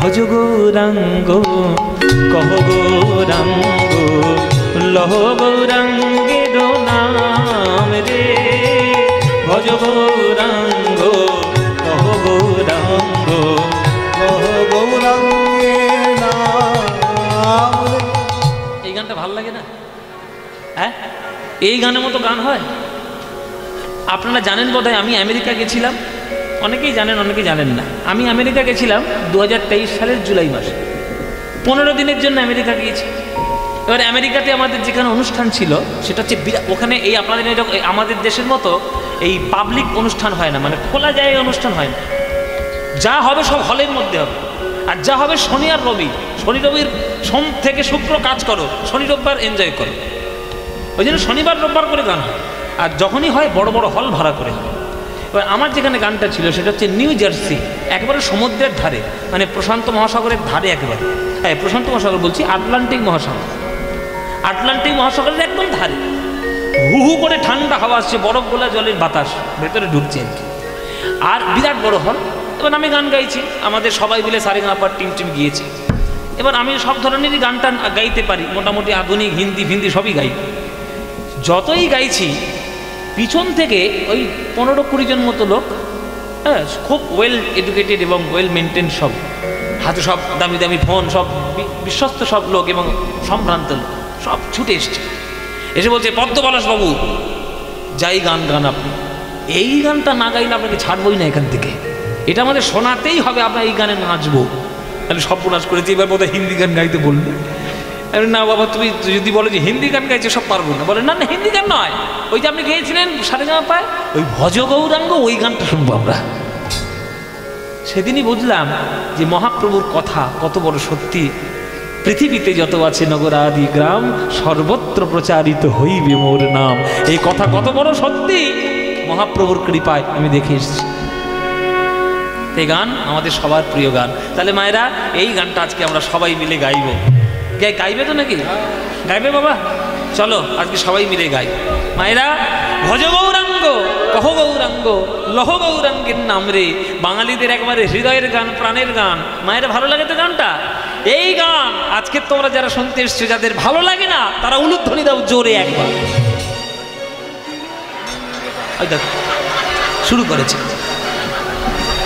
ভজ গৌরাঙ্গ কহ গৌরাঙ্গ লহ গৌরাঙ্গের নাম রে, ভজ গৌরাঙ্গ কহ গৌরাঙ্গ কহ গৌরাঙ্গের নাম রে। এই গানটা ভালো লাগে না? হ্যাঁ, এই গানের মতো গান হয়? আপনারা জানেন বোধহয় আমি আমেরিকা গেছিলাম, অনেকেই জানেন অনেকেই জানেন না। আমি আমেরিকা গেছিলাম 2023 সালের জুলাই মাসে, 15 দিনের জন্য আমেরিকা গিয়েছি। এবার আমেরিকাতে আমাদের যেখানে অনুষ্ঠান ছিল সেটা হচ্ছে ওখানে এই আপনাদের আমাদের দেশের মতো এই পাবলিক অনুষ্ঠান হয় না, মানে খোলা জায়গায় অনুষ্ঠান হয় না। যা হবে সব হলের মধ্যে হবে, আর যা হবে শনি আর রবি, শনি রবির সোম থেকে শুক্র কাজ করো, শনি রোববার এনজয় করো। ওই জন্য শনিবার রোববার করে গান হয়, আর যখনই হয় বড় বড় হল ভাড়া করে হয়। এবার আমার যেখানে গানটা ছিল সেটা হচ্ছে নিউ জার্সি, একেবারে সমুদ্রের ধারে, মানে প্রশান্ত মহাসাগরের ধারে একেবারে। হ্যাঁ, প্রশান্ত মহাসাগর বলছি, আটলান্টিক মহাসাগর, আটলান্টিক মহাসাগরের একদম ধারে। হু হু করে ঠান্ডা হাওয়া আসছে, বরফ গোলা জলের বাতাস ভেতরে ঢুকছে আর কি। আর বিরাট বড় হল। এবার আমি গান গাইছি, আমাদের সবাই মিলে সারেগামাপার টিম গিয়েছি। এবার আমি সব ধরনেরই গান টান গাইতে পারি, মোটামুটি আধুনিক হিন্দি ফিন্দি সবই গাই। যতই গাইছি পিছন থেকে ওই 15-20 জন মতো লোক, হ্যাঁ, খুব ওয়েল এডুকেটেড এবং ওয়েল মেনটেন, সব হাতে সব দামি দামি ফোন, সব বিশ্বস্ত সব লোক এবং সম্ভ্রান্ত লোক, সব ছুটে এসছে। এসে বলছে, পদ্মপলাশ বাবু যাই গান গান আপনি, এই গানটা না গাইলে আপনাকে ছাড়বই না এখান থেকে, এটা আমাদের শোনাতেই হবে, আমরা এই গানে নাচবো। তাহলে সর্বনাশ করেছি, এবার বোধহয় হিন্দি গান গাইতে বলবে। না বাবা, তুমি যদি বলো যে হিন্দি গান গাইছে সব পারবো না, বলে না না হিন্দি গান নয়, ওই যে আপনি গেয়েছিলেন সারেগামাপায় ওই ভজ গৌরাঙ্গ, ওই গানটা শুনবো আমরা। সেদিনই বুঝলাম যে মহাপ্রভুর কথা কত বড় সত্যি। পৃথিবীতে যত আছে নগরাদি গ্রাম, সর্বত্র প্রচারিত হইবে মোর নাম। এই কথা কত বড় সত্যি, মহাপ্রভুর কৃপায় আমি দেখে এসেছি। এই গান আমাদের সবার প্রিয় গান। তাহলে মায়েরা, এই গানটা আজকে আমরা সবাই মিলে গাইব। গাইবে তো নাকি? গাইবে বাবা? চলো আজকে সবাই মিলে গাই। মায়েরা, ভজ গৌরাঙ্গ কহ গৌরাঙ্গ লহ গৌরাঙ্গের নাম রে, বাঙালিদের একবারে হৃদয়ের গান, প্রাণের গান। মায়েরা, ভালো লাগে তো গানটা? এই গান আজকে তোমরা যারা শুনতে এসছো, যাদের ভালো লাগে না তারা উলুধ্বনি দাও জোরে একবার। ওই দেখো শুরু করেছে।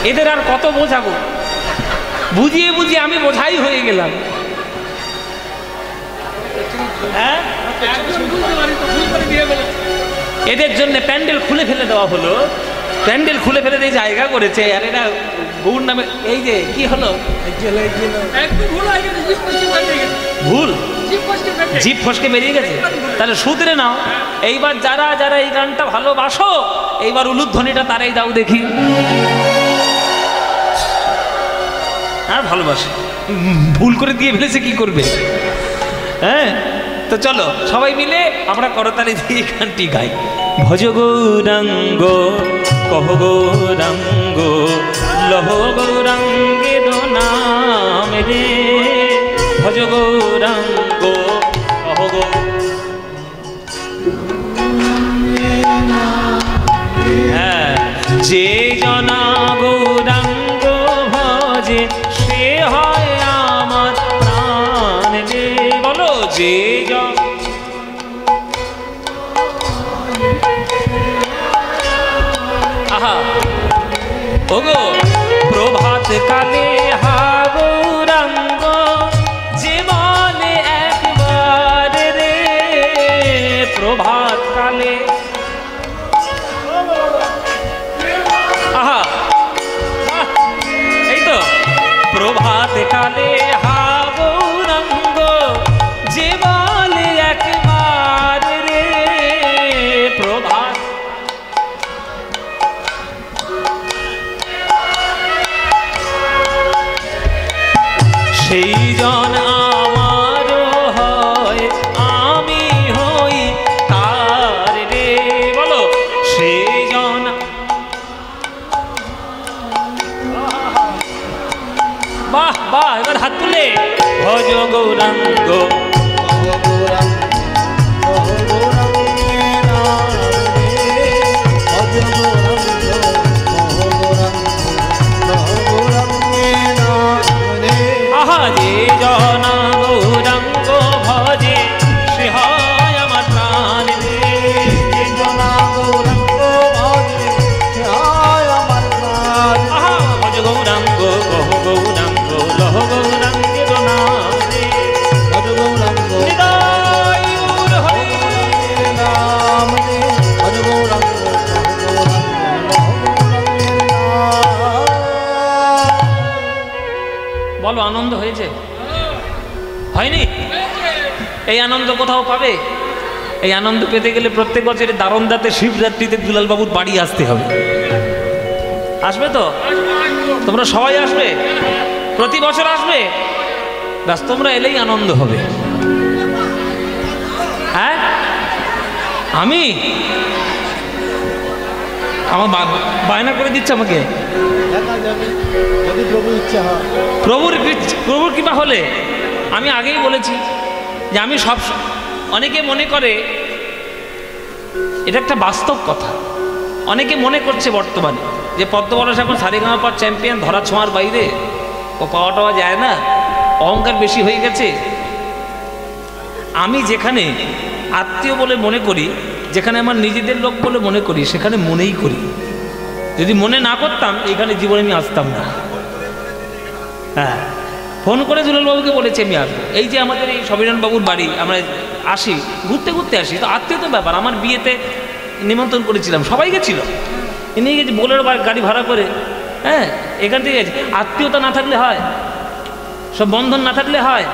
এদের আর কত বোঝাবো, বুঝিয়ে বুঝিয়ে আমি বোঝাই হয়ে গেলাম। হ্যাঁ, এদের জন্য প্যান্ডেল খুলে ফেলে দেওয়া হলো, প্যান্ডেল খুলে ফেলে দিয়ে জায়গা করেছে। আর এরা গৌর নামে এই যে কি হলো, ভুল জিভ ফসকে বেরিয়ে গেছে। তাহলে শুধরে নাও, এইবার যারা যারা এই গানটা ভালোবাসো, এইবার উলুধ্বনিটা তারাই দাও দেখি। হ্যাঁ, ভালোবাসে, ভুল করে দিয়ে ফেলেছে, কি করবে? হ্যাঁ, তো চলো সবাই মিলে আমরা করতালি দিয়ে গানটি গাই। ভজ গৌরাঙ্গ কহ গৌরাঙ্গ লহ গৌরাঙ্গের নাম রে, ভজ গৌরাঙ্গ কহ হ্যাঁ, যে জনা গৌরাঙ্গ ভজে সে হয় আমার প্রাণ রে। বলো, যে আহা ওগো প্রভাত কালে হা গৌরাঙ্গ যে বলে একবার রে, প্রভাত কালে আহা, এই তো প্রভাত কালে হা গৌরাঙ্গ যে বলে একবার রে, প্রভাত সেই জন আমার হয়, আমি হই তার রে। বলো, সেই জন বাহ বাহ, এবার হাত তুলে ভজ গৌরাঙ্গ যে জনা গৌরাঙ্গ ভজে সে হয় আমার প্রাণ রে। যে জনা গৌরাঙ্গ ভজে সে হয় আমার প্রাণ। আহা ভজ গৌরাঙ্গ গহ গৌরাঙ্গ লহ গৌরাঙ্গের নাম রে। ভজ গৌরাঙ্গ হৃদয় মোর হরি গৌরাঙ্গের নাম রে। ভজ গৌরাঙ্গ বলো আনন্দ হয়েছে? হয়নি? এই আনন্দ কোথাও পাবে? এই আনন্দ পেতে গেলে প্রত্যেক বছরে দারোন্দাতে শিবরাত্রিতে দুলালবাবুর বাড়ি আসতে হবে। আসবে তো? তোমরা সবাই আসবে? প্রতি বছর আসবে? ব্যাস, তোমরা এলেই আনন্দ হবে। হ্যাঁ, আমি আমার বায়না করে দিচ্ছে আমাকে। দেখা যাবে যদি প্রভু ইচ্ছা হয়। প্রভুর কৃপা হলে আমি আগেই বলেছি যে আমি অনেকে মনে করে, এটা একটা বাস্তব কথা, অনেকে মনে করছে বর্তমানে যে পদ্মপরশ এখন সারেগামাপার চ্যাম্পিয়ন, ধরা ছোঁয়ার বাইরে ও পাওয়া টাওয়া যায় না, অহংকার বেশি হয়ে গেছে। আমি যেখানে আত্মীয় বলে মনে করি, যেখানে আমার নিজেদের লোক বলে মনে করি, সেখানে মনেই করি। যদি মনে না করতাম এখানে জীবনে আমি আসতাম না। হ্যাঁ, ফোন করে দুলালবাবুকে বলেছি আমি আসবো। এই যে আমাদের এই সমীরণবাবুর বাড়ি, আমরা আসি, ঘুরতে ঘুরতে আসি, তো আত্মীয় তো ব্যাপার। আমার বিয়েতে নিমন্ত্রণ করেছিলাম, সবাই গেছিল, নিয়ে গেছি বোলেরো গাড়ি ভাড়া করে। হ্যাঁ, এখান থেকে গেছি। আত্মীয়তা না থাকলে হয়? সব বন্ধন না থাকলে হয়?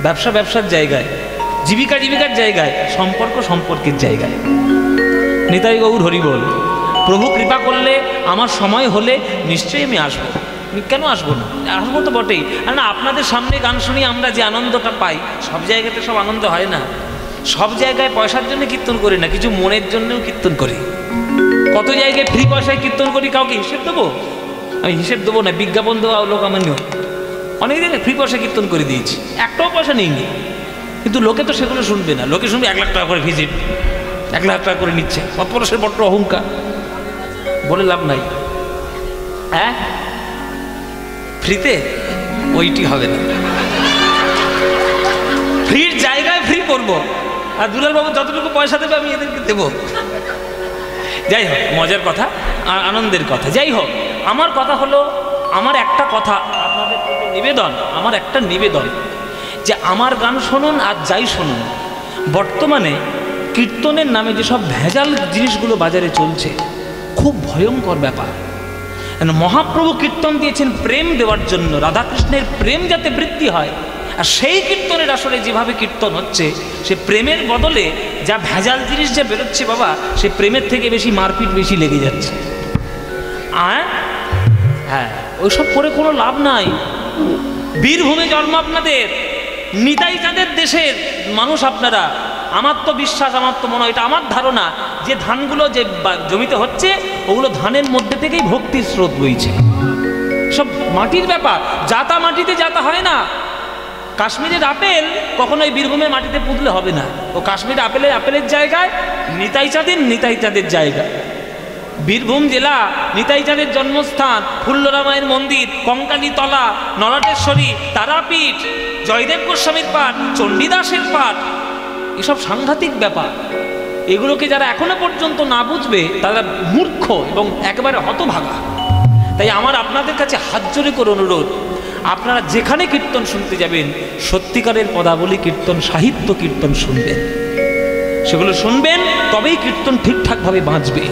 ব্যবসার জায়গায়, জীবিকার জায়গায়, সম্পর্কের জায়গায়। নিতাই গৌর হরি বল। প্রভু কৃপা করলে, আমার সময় হলে নিশ্চয়ই আমি আসবো। কেন আসবো না? আসবো তো বটেই। আর না, আপনাদের সামনে গান শুনি আমরা যে আনন্দটা পাই, সব জায়গাতে সব আনন্দ হয় না। সব জায়গায় পয়সার জন্য কীর্তন করি না, কিছু মনের জন্যও কীর্তন করি। কত জায়গায় ফ্রি পয়সায় কীর্তন করি, কাউকে হিসেব দেবো? আমি হিসেব দেবো না, বিজ্ঞাপন দেওয়া লোক আমার নিয়ম। অনেক জায়গায় ফ্রি পয়সা কীর্তন করে দিয়েছি, একটাও পয়সা নিইনি। কিন্তু লোকে তো সেগুলো শুনবে না। লোকে শুনবে 1 লাখ টাকা করে ভিজিট, 1 লাখ টাকা করে নিচ্ছে। পদ্মপরশের বড্ড অহংকার, বলে লাভ নাই। হ্যাঁ, ফ্রিতে ওইটি হবে না। ফ্রির জায়গায় ফ্রি করবো, আর দুলালবাবু যতটুকু পয়সা দেবে আমি এদেরকে দেবো। যাই হোক, মজার কথা আর আনন্দের কথা। যাই হোক, আমার কথা হলো, আমার একটা কথা আপনাদের নিবেদন, আমার একটা নিবেদন যে আমার গান শুনুন আর যাই শুনুন, বর্তমানে কীর্তনের নামে যেসব ভেজাল জিনিসগুলো বাজারে চলছে, খুব ভয়ঙ্কর ব্যাপার। মহাপ্রভু কীর্তন দিয়েছেন প্রেম দেওয়ার জন্য, রাধাকৃষ্ণের প্রেম যাতে বৃদ্ধি হয়। আর সেই কীর্তনের আসলে যেভাবে কীর্তন হচ্ছে, সে প্রেমের বদলে যা ভেজাল জিনিস যা বেরোচ্ছে বাবা, সে প্রেমের থেকে বেশি মারপিট বেশি লেগে যাচ্ছে। হ্যাঁ, ওইসব করে কোনো লাভ নাই। বীরভূমে জন্ম আপনাদের, নিতাই চাঁদের দেশের মানুষ আপনারা। আমার তো বিশ্বাস, আমার তো মনে হয়, এটা আমার ধারণা, যে ধানগুলো যে জমিতে হচ্ছে, ওগুলো ধানের মধ্যে থেকেই ভক্তির স্রোত বইছে। সব মাটির ব্যাপার, জাতা মাটিতে জাতা হয় না। কাশ্মীরের আপেল কখনোই বীরভূমের মাটিতে পুঁতলে হবে না। ও কাশ্মীর আপেলের জায়গায়, নিতাই চাঁদের জায়গা। বীরভূম জেলা, নিতাই চাঁদের জন্মস্থান, ফুল্লরামায়ের মন্দির, কঙ্কালীতলা, নরাটেশ্বরী, তারাপীঠ, জয়দেব গোস্বামীর পাঠ, চণ্ডীদাসের পাঠ, এসব সাংঘাতিক ব্যাপার। এগুলোকে যারা এখনো পর্যন্ত না বুঝবে, তারা মূর্খ এবং একেবারে হতভাগা। তাই আমার আপনাদের কাছে হাত জোড়ে করে অনুরোধ, আপনারা যেখানে কীর্তন শুনতে যাবেন, সত্যিকারের পদাবলী কীর্তন, সাহিত্য কীর্তন শুনবেন। সেগুলো শুনবেন, তবেই কীর্তন ঠিকঠাকভাবে বাঁচবে।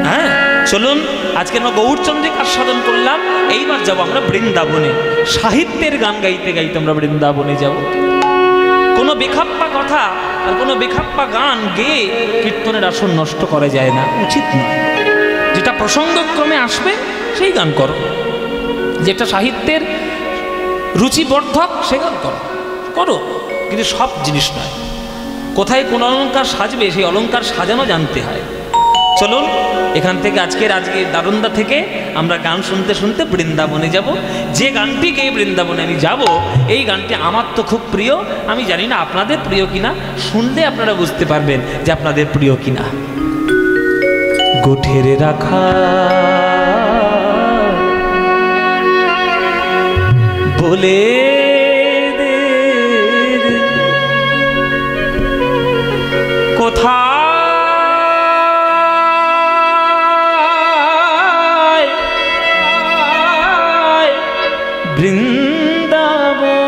হ্যাঁ, চলুন, আজকে আমরা গৌরচন্দ্রিক আস্বাদন করলাম। এইবার যাব আমরা বৃন্দাবনে, সাহিত্যের গান গাইতে গাইতে আমরা বৃন্দাবনে যাব। কোনো বেখাপ্পা কথা আর কোনো বেখাপ্পা গান গেয়ে কীর্তনের আসন নষ্ট করা যায় না, উচিত নয়। যেটা প্রসঙ্গক্রমে আসবে সেই গান করো, যেটা সাহিত্যের রুচিবর্ধক সে গান করো, কিন্তু সব জিনিস নয়। কোথায় কোন অলঙ্কার সাজবে, সেই অলঙ্কার সাজানো জানতে হয়। চলুন, এখান থেকে আজকে দারুন্দা থেকে আমরা গান শুনতে শুনতে বৃন্দাবনে যাব। যে গানটি গেয়ে বৃন্দাবনে আমি যাব, এই গানটি আমার তো খুব প্রিয়। আমি জানি না আপনাদের প্রিয় কিনা, শুনলে আপনারা বুঝতে পারবেন যে আপনাদের প্রিয় কিনা। গোঠের রাখা বলে দে কোথায় বৃন্দাবন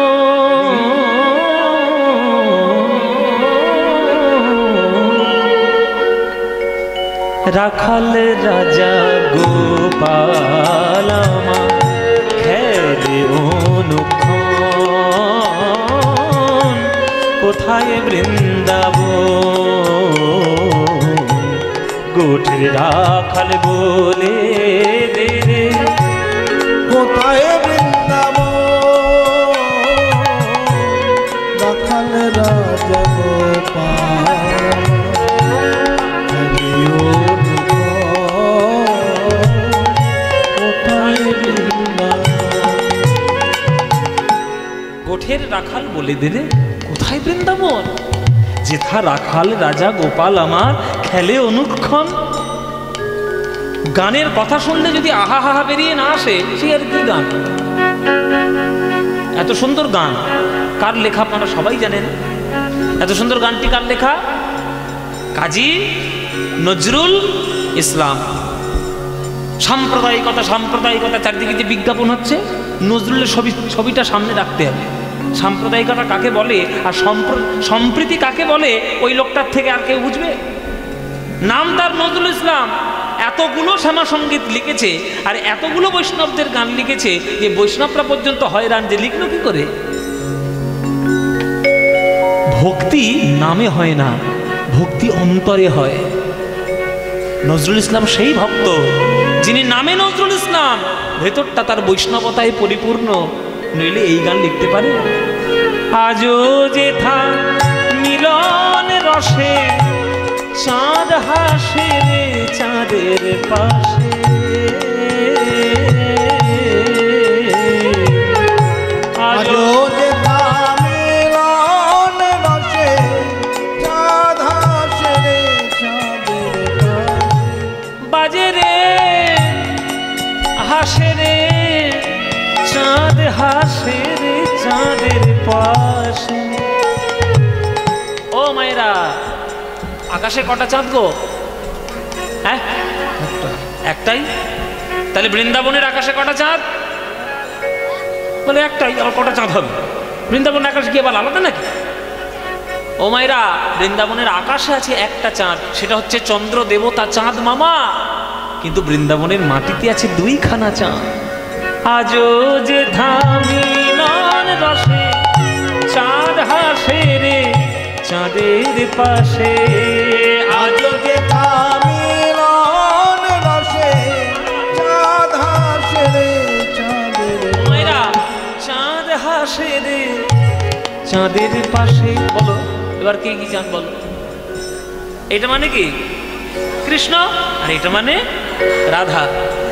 রাখাল রাজা গোপাল আমার খেলে অনুক্ষণ কোথায় বৃন্দাবন গোঠের রাখাল বলে দে রে কোথায় বৃন্দাবন রাখাল রাজা গোপাল গোঠের রাখাল বলে দে রে কোথায় বৃন্দাবন যেথা রাখাল রাজা গোপাল আমার খেলে অনুক্ষণ। গানের কথা শুনলে যদি আহা হাহা বেরিয়ে না আসে সে আর কি গান। এত সুন্দর গান কার লেখা আপনারা সবাই জানেন। এত সুন্দর গানটি কার লেখা? কাজী নজরুল ইসলাম। সাম্প্রদায়িকতা সাম্প্রদায়িকতা চারদিকে যে বিজ্ঞাপন হচ্ছে নজরুলের ছবিটা সামনে রাখতে হবে। সাম্প্রদায়িকতা কাকে বলে আর সম্প্রীতি কাকে বলে ওই লোকটার থেকে আর কেউ বুঝবে? নাম তার নজরুল ইসলাম, এতগুলো শ্যামা সঙ্গীত লিখেছে আর এতগুলো বৈষ্ণবদের গান লিখেছে যে বৈষ্ণবরা পর্যন্ত হয়রান যে লিখলো কি করে। ভক্তি নামে হয় না, ভক্তি অন্তরে হয়। নজরুল ইসলাম সেই ভক্ত যিনি নামে নজরুল ইসলাম, ভেতরটা তার বৈষ্ণবতায় পরিপূর্ণ, নইলে এই গান লিখতে পারে? আজও যেথা মিলন রসে চাঁদ হাসে রে চাঁদের পাশে, আজও যেথা মিলন রসে চাঁদ হাসে রে চাঁদের পাশে, বাজে রে হাসে রে চাঁদ হাসে রে চাঁদের পাশে। ও মায়েরা, আকাশে কটা চাঁদ গো? হ্যাঁ একটাই। তাহলে বৃন্দাবনের আকাশে কটা চাঁদ? বলে একটাই, আবার কটা চাঁদ হবে? বৃন্দাবনের আকাশে কি আবার আলাদা নাকি? ও মায়েরা, বৃন্দাবনের আকাশে আছে একটা চাঁদ, সেটা হচ্ছে চন্দ্র দেবতা চাঁদ মামা। কিন্তু বৃন্দাবনের মাটিতে আছে দুইখানা চাঁদ। আজও যে মিলন রসে চাঁদ হাসে রে চাঁদের পাশে, আজও যেথা মিলন রসে চাঁদ হাসে রে চাঁদের মায়েরা চাঁদ হাসে রে চাঁদের পাশে। বলো এবার কে কি চাঁদ বলো? এটা মানে কি? কৃষ্ণ, আর এটা মানে রাধা।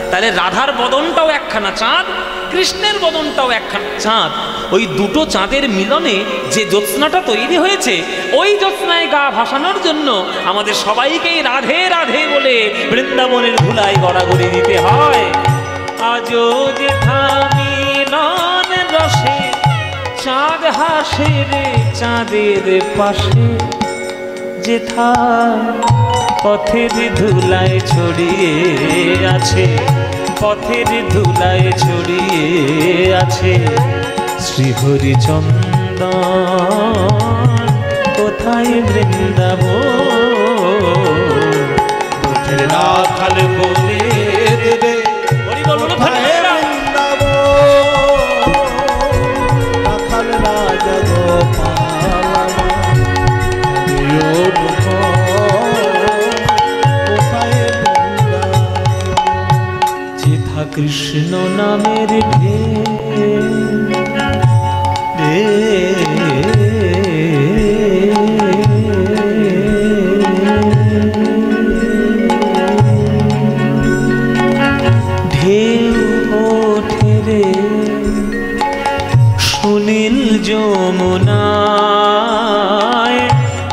তাহলে রাধার বদনটাও একখানা চাঁদ, কৃষ্ণের বদনটাও একখানা চাঁদ। ওই দুটো চাঁদের মিলনে যে জ্যোৎস্নাটা তৈরি হয়েছে, ওই জ্যোৎস্নায় গা ভাসানোর জন্য আমাদের সবাইকেই রাধে রাধে বলে বৃন্দাবনের ধুলায় গড়াগড়ি দিতে হয়। আজও যেথা মিলন রসে চাঁদ হাসে রে চাঁদের পাশে, যেথা পথের ধুলায় ছড়িয়ে আছে, পথের ধুলায় ছড়িয়ে আছে শ্রীহরিচন্দন কোথায় বৃন্দাবন। পথের রাখাল বলে দেবে কোথায় বৃন্দাবন রাখাল রাজা গোপাল কোথায় বৃন্দাবন। যেথা কৃষ্ণ নামের ঢেউ ওঠে রে সুনীল যমুনায়,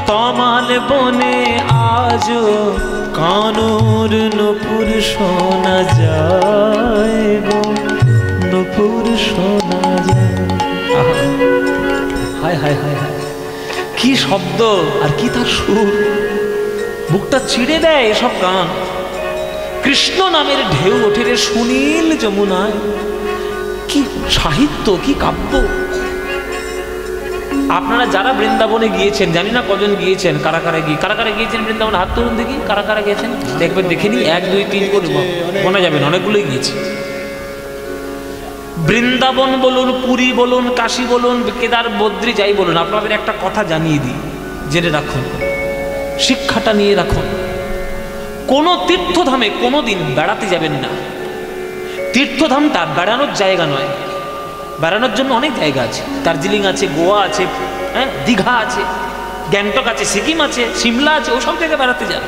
তমাল বনে আজও কানুর নূপুর শোনা যায় গো, নূপুর শোনা যায়। হায় হায় হায় হায়, কি শব্দ আর কি তার সুর, বুকটা ছিঁড়ে দেয় এসব গান। কৃষ্ণ নামের ঢেউ ওঠে রে সুনীল যমুনায়, কি সাহিত্য, কি কাব্য। আপনারা যারা বৃন্দাবনে গিয়েছেন, জানি না কজন গিয়েছেন, কারা কারা গিয়েছেন বৃন্দাবনে, হাত তুলুন দেখি কারা কারা গিয়েছেন। দেখবেন, দেখে নি 1 2 3 করে মনে যাবেন, অনেকগুলোই গিয়েছে। বৃন্দাবন বলুন, পুরী বলুন, কাশী বলুন, কেদার বদ্রী যাই বলুন, আপনাদের একটা কথা জানিয়ে দিই, জেনে রাখুন, শিক্ষাটা নিয়ে রাখুন। কোনো তীর্থধামে কোনোদিন বেড়াতে যাবেন না। তীর্থধামটা বেড়ানোর জায়গা নয়। বেড়ানোর জন্য অনেক জায়গা আছে, দার্জিলিং আছে, গোয়া আছে, হ্যাঁ, দীঘা আছে, গ্যাংটক আছে, সিকিম আছে, সিমলা আছে, ওসব জায়গায় বেড়াতে যান।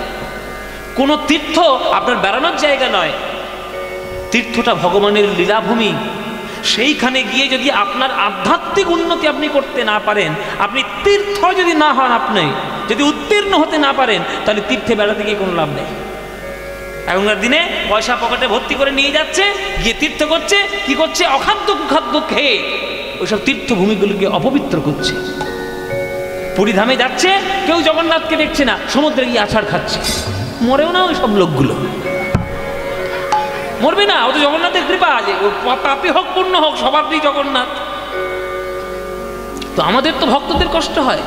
কোনো তীর্থ আপনার বেড়ানোর জায়গা নয়। তীর্থটা ভগবানের লীলাভূমি। সেইখানে গিয়ে যদি আপনার আধ্যাত্মিক উন্নতি আপনি করতে না পারেন, আপনি তীর্থ যদি না হন, আপনি যদি উত্তীর্ণ হতে না পারেন, তাহলে তীর্থে বেড়াতে গিয়ে কোনো লাভ নেই। এখনকার দিনে পয়সা পকেটে ভর্তি করে নিয়ে যাচ্ছে, গিয়ে তীর্থ করছে, কি করছে, অখাদ্য কুখাদ্য খেয়ে ওইসব তীর্থভূমিগুলোকে অপবিত্র করছে। পুরীধামে যাচ্ছে, কেউ জগন্নাথকে দেখছে না, সমুদ্রে গিয়ে আছাড় খাচ্ছে। মরেও না ওই সব লোকগুলো, মরবে না, ও তো জগন্নাথের কৃপা আছে, পাপি হোক পূর্ণ হোক সবার জগন্নাথ। তো আমাদের তো ভক্তদের কষ্ট হয়,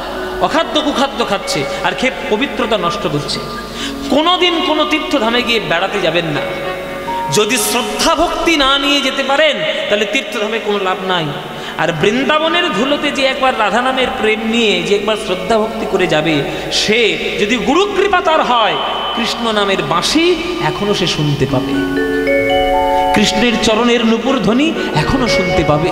অখাদ্য কুখাদ্য খাচ্ছে আর খেয়ে পবিত্রতা নষ্ট করছে। কোনোদিন কোনো তীর্থধামে গিয়ে বেড়াতে যাবেন না। যদি শ্রদ্ধা ভক্তি না নিয়ে যেতে পারেন, তাহলে তীর্থধামে কোনো লাভ নাই। আর বৃন্দাবনের ধুলোতে যে একবার রাধা নামের প্রেম নিয়ে যে একবার শ্রদ্ধা ভক্তি করে যাবে, সে যদি গুরু কৃপা তার হয়, কৃষ্ণ নামের বাঁশি এখনো সে শুনতে পাবে, কৃষ্ণের চরণের নূপুর ধ্বনি এখনো শুনতে পাবে।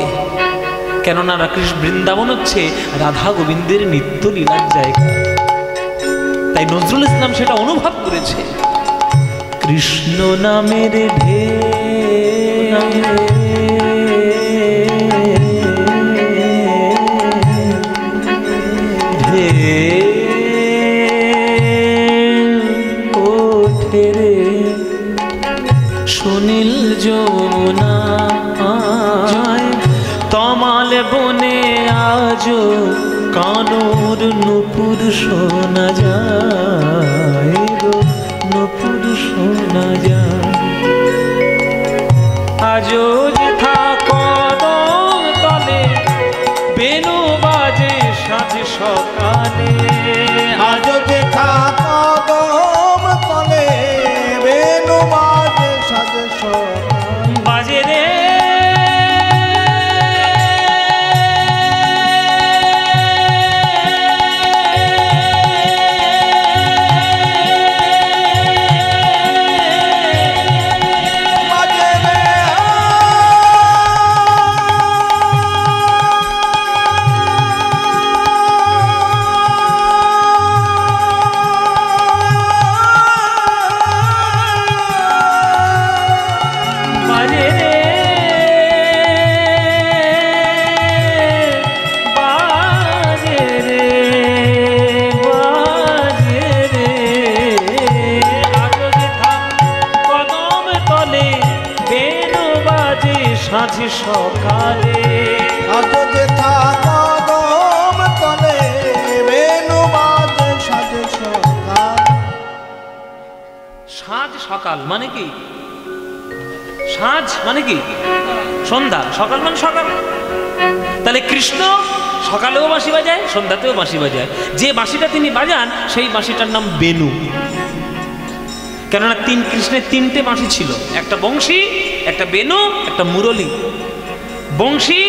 কেননা বৃন্দাবন হচ্ছে রাধা গোবিন্দের নিত্য লীলার জায়গা। তাই নজরুল ইসলাম সেটা অনুভব করেছে। কৃষ্ণ নামের ঢেউ ওঠে রে সুনীল যমুনায়, তমাল বনে আজো কানুর নূপুর শোনা যায়, নূপুর শোনা যায়। আজো যেথা কদম তলে বেনু বাজে সাঁঝ সকালে, আজো যেথা কদম তলে বেনু বাজে সাঁঝ সকালে, বাজে রে সাঁঝ সকালে, আজো যেথা কদম তলে বেনু বাজে সাঁঝ সকালে। সাঁঝ সকাল মানে কি? সাঁঝ মানে কি? সন্ধ্যা। সকাল মানে সকাল। তাহলে কৃষ্ণ সকালেও বাঁশি বাজায়, সন্ধ্যাতেও বাঁশি বাজায়। যে বাঁশিটা তিনি বাজান সেই বাঁশিটার নাম বেনু। কেননা কৃষ্ণের 3টে বাঁশি ছিল, একটা বংশী, একটা বেনু, একটা মুরলী। বংশী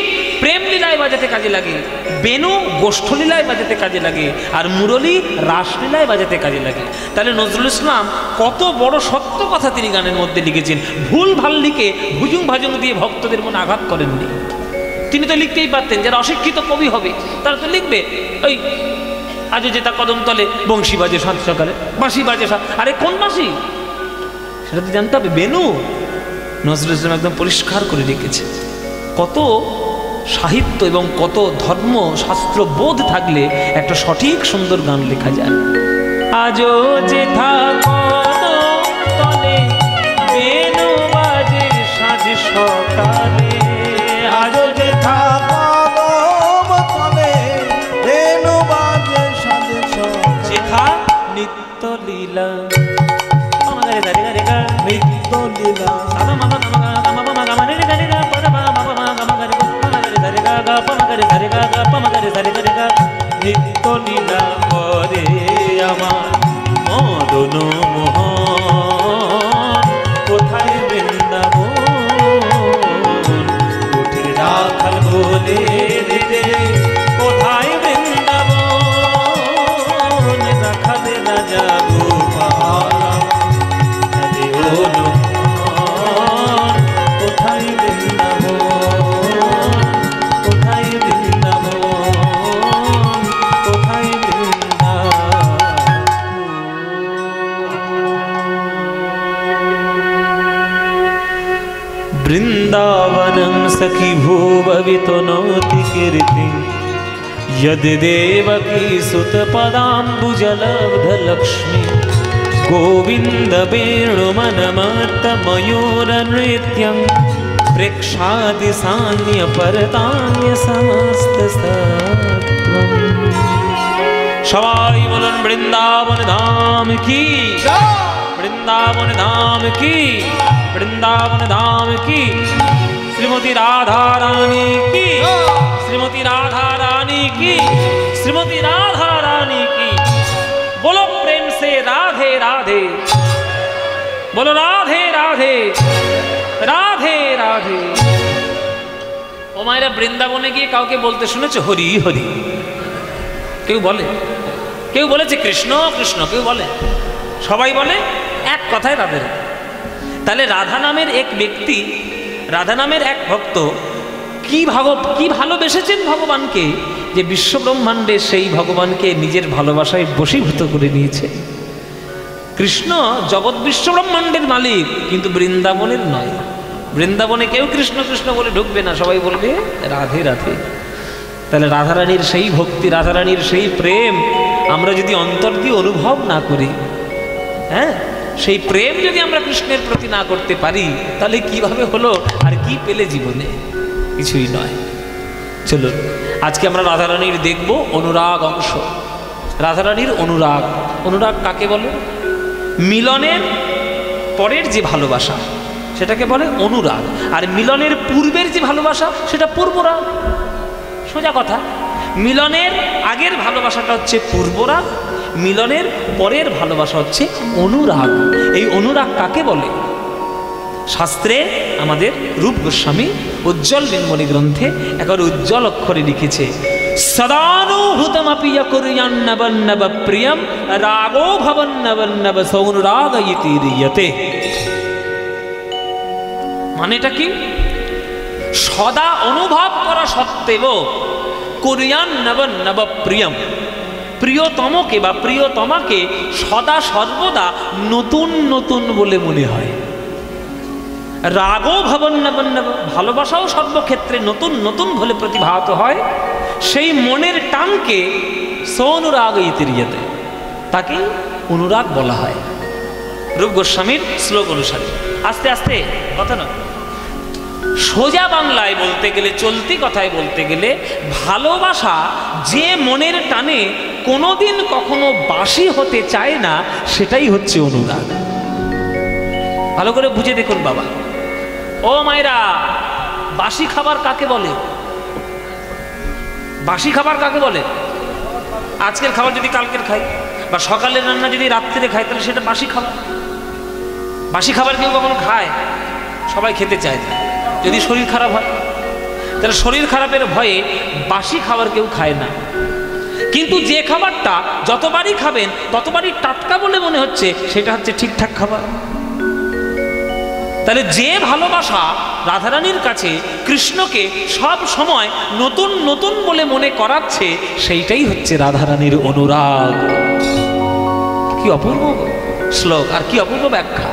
প্রেম লীলায় বাজাতে কাজে লাগে, বেনু গোষ্ঠলীলায় বাজাতে কাজে লাগে, আর মুরলী রাসলীলায় বাজাতে কাজে লাগে। তাহলে নজরুল ইসলাম কত বড় সত্য কথা তিনি গানের মধ্যে লিখেছেন। ভুল ভাল লিখে ভুজুং ভাজুং দিয়ে ভক্তদের মনে আঘাত করেননি। তিনি তো লিখতেই পারতেন, যারা অশিক্ষিত কবি হবে তারা তো লিখবে ওই আজও যেটা কদম তলে বংশী বাজে সাত সকালে, বাঁশি বাজে সাত। আরে কোন বাঁশি সেটা তো জানতে হবে। বেনু নজরুল ইসলাম একদম পরিষ্কার করে রেখেছে। কত সাহিত্য এবং কত ধর্ম শাস্ত্র বোধ থাকলে একটা সঠিক সুন্দর গান লেখা যায়। আজও যেথা কদম তলে বেনু বাজে সাজ সকালে, লীলা পামাগারে দারে গারে গা নিত্য লীলা সাদা মামা গামা গামা মামা গামা রে গারে গা পদা মা বাবা মা গামা গারে পামাগারে দারে গা গা পামাগারে দারে গা গা পামাগারে দারে গারে গা নিত্য লীলা করে আমার মদন মোহন কোথায় বৃন্দাবন কুঠির রাখাল বলে দিতে কোথায় বৃন্দাবন রাখালে না যাবো আরে ও লক্ষণ কোথায় বৃন্দাবন কোথায় বৃন্দাবন কোথায় বৃন্দাবনম সখী ভুববিতনোতি কীর্তি यद देवकी सुत पदाम्बुजलब्ध लक्ष्मी गोविंद वेणुमनमत्त मयूर नृत्यं प्रेक्षादि सान्य परतान्य समस्त सत्वं सवाई बोलन वृंदावन धाम की वृंदावन धाम की वृंदावन धाम की श्रीमती राधा रानी की श्रीमती राधा रानी की श्रीमती राधा रानी की बोलो प्रेम से राधे राधे बोलो राधे राधे राधे राधे ও মায়েরা বৃন্দাবনে গিয়ে কাউকে বলতে শুনেছো হরি হরি কেউ বলে কেউ বলেছে কৃষ্ণ কৃষ্ণ কেউ বলে সবাই বলে এক কথায় তাদের তাহলে রাধা নামের এক ব্যক্তি রাধা নামের এক ভক্ত কি ভালোবেসেছেন ভগবানকে যে বিশ্বব্রহ্মাণ্ডে সেই ভগবানকে নিজের ভালোবাসায় বশীভূত করে নিয়েছে কৃষ্ণ জগৎ বিশ্বব্রহ্মাণ্ডের মালিক কিন্তু বৃন্দাবনের নয় বৃন্দাবনে কেউ কৃষ্ণ কৃষ্ণ বলে ঢুকবে না সবাই বলবে রাধে রাধে তাহলে রাধারানীর সেই ভক্তি রাধারানীর সেই প্রেম আমরা যদি অন্তর দিয়ে অনুভব না করি হ্যাঁ সেই প্রেম যদি আমরা কৃষ্ণের প্রতি না করতে পারি তাহলে কিভাবে হলো আর কি পেলে জীবনে কিছুই নয় চলুন আজকে আমরা রাধারানীর দেখব অনুরাগ অংশ রাধারানীর অনুরাগ অনুরাগ কাকে বলে মিলনের পরের যে ভালোবাসা সেটাকে বলে অনুরাগ আর মিলনের পূর্বের যে ভালোবাসা সেটা পূর্বরাগ সোজা কথা মিলনের আগের ভালোবাসাটা হচ্ছে পূর্বরাগ মিলনের পরের ভালোবাসা হচ্ছে অনুরাগ এই অনুরাগ কাকে বলে শাস্ত্রে আমাদের রূপ গোস্বামী উজ্জ্বল বিন্মণি গ্রন্থে একেবারে উজ্জ্বল অক্ষরে লিখেছে সদানুভূতমপি কুর্যান্নবন্নব প্রিয়ম রাগো ভবন্নবন্নব সৌনুরাগয়িতি রিয়তে মানেটা কি সদা অনুভব করা সত্ত্বেও কুর্যান্নবন্নব প্রিয়ম প্রিয়তমকে বা প্রিয়তমাকে সদা সর্বদা নতুন নতুন বলে মনে হয় রাগও ভবন্নবন্নব ভালোবাসাও সর্বক্ষেত্রে নতুন নতুন বলে প্রতিভাত হয় সেই মনের টানকে সৌনুরাগ ইতিরিয়তে তাকে অনুরাগ বলা হয় রূপ গোস্বামীর শ্লোক অনুসারে আস্তে আস্তে কথা না সোজা বাংলায় বলতে গেলে চলতি কথায় বলতে গেলে ভালোবাসা যে মনের টানে কোনোদিন কখনো বাসি হতে চায় না সেটাই হচ্ছে অনুরাগ ভালো করে বুঝে দেখুন বাবা ও মায়েরা বাসি খাবার কাকে বলে বাসি খাবার কাকে বলে আজকের খাবার যদি কালকের খাই বা সকালের রান্না যদি রাত্রে খাই তাহলে সেটা বাসি খাবার বাসি খাবার কেউ কখনো খায় সবাই খেতে চায় না যদি শরীর খারাপ হয় তাহলে শরীর খারাপের ভয়ে বাসি খাবার কেউ খায় না কিন্তু যে খাবারটা যতবারই খাবেন ততবারই টাটকা বলে মনে হচ্ছে সেটা হচ্ছে ঠিকঠাক খাবার তাহলে যে ভালোবাসা রাধারানীর কাছে কৃষ্ণকে সব সময় নতুন নতুন বলে মনে করাচ্ছে সেইটাই হচ্ছে রাধারানীর অনুরাগ কি অপূর্ব শ্লোক আর কি অপূর্ব ব্যাখ্যা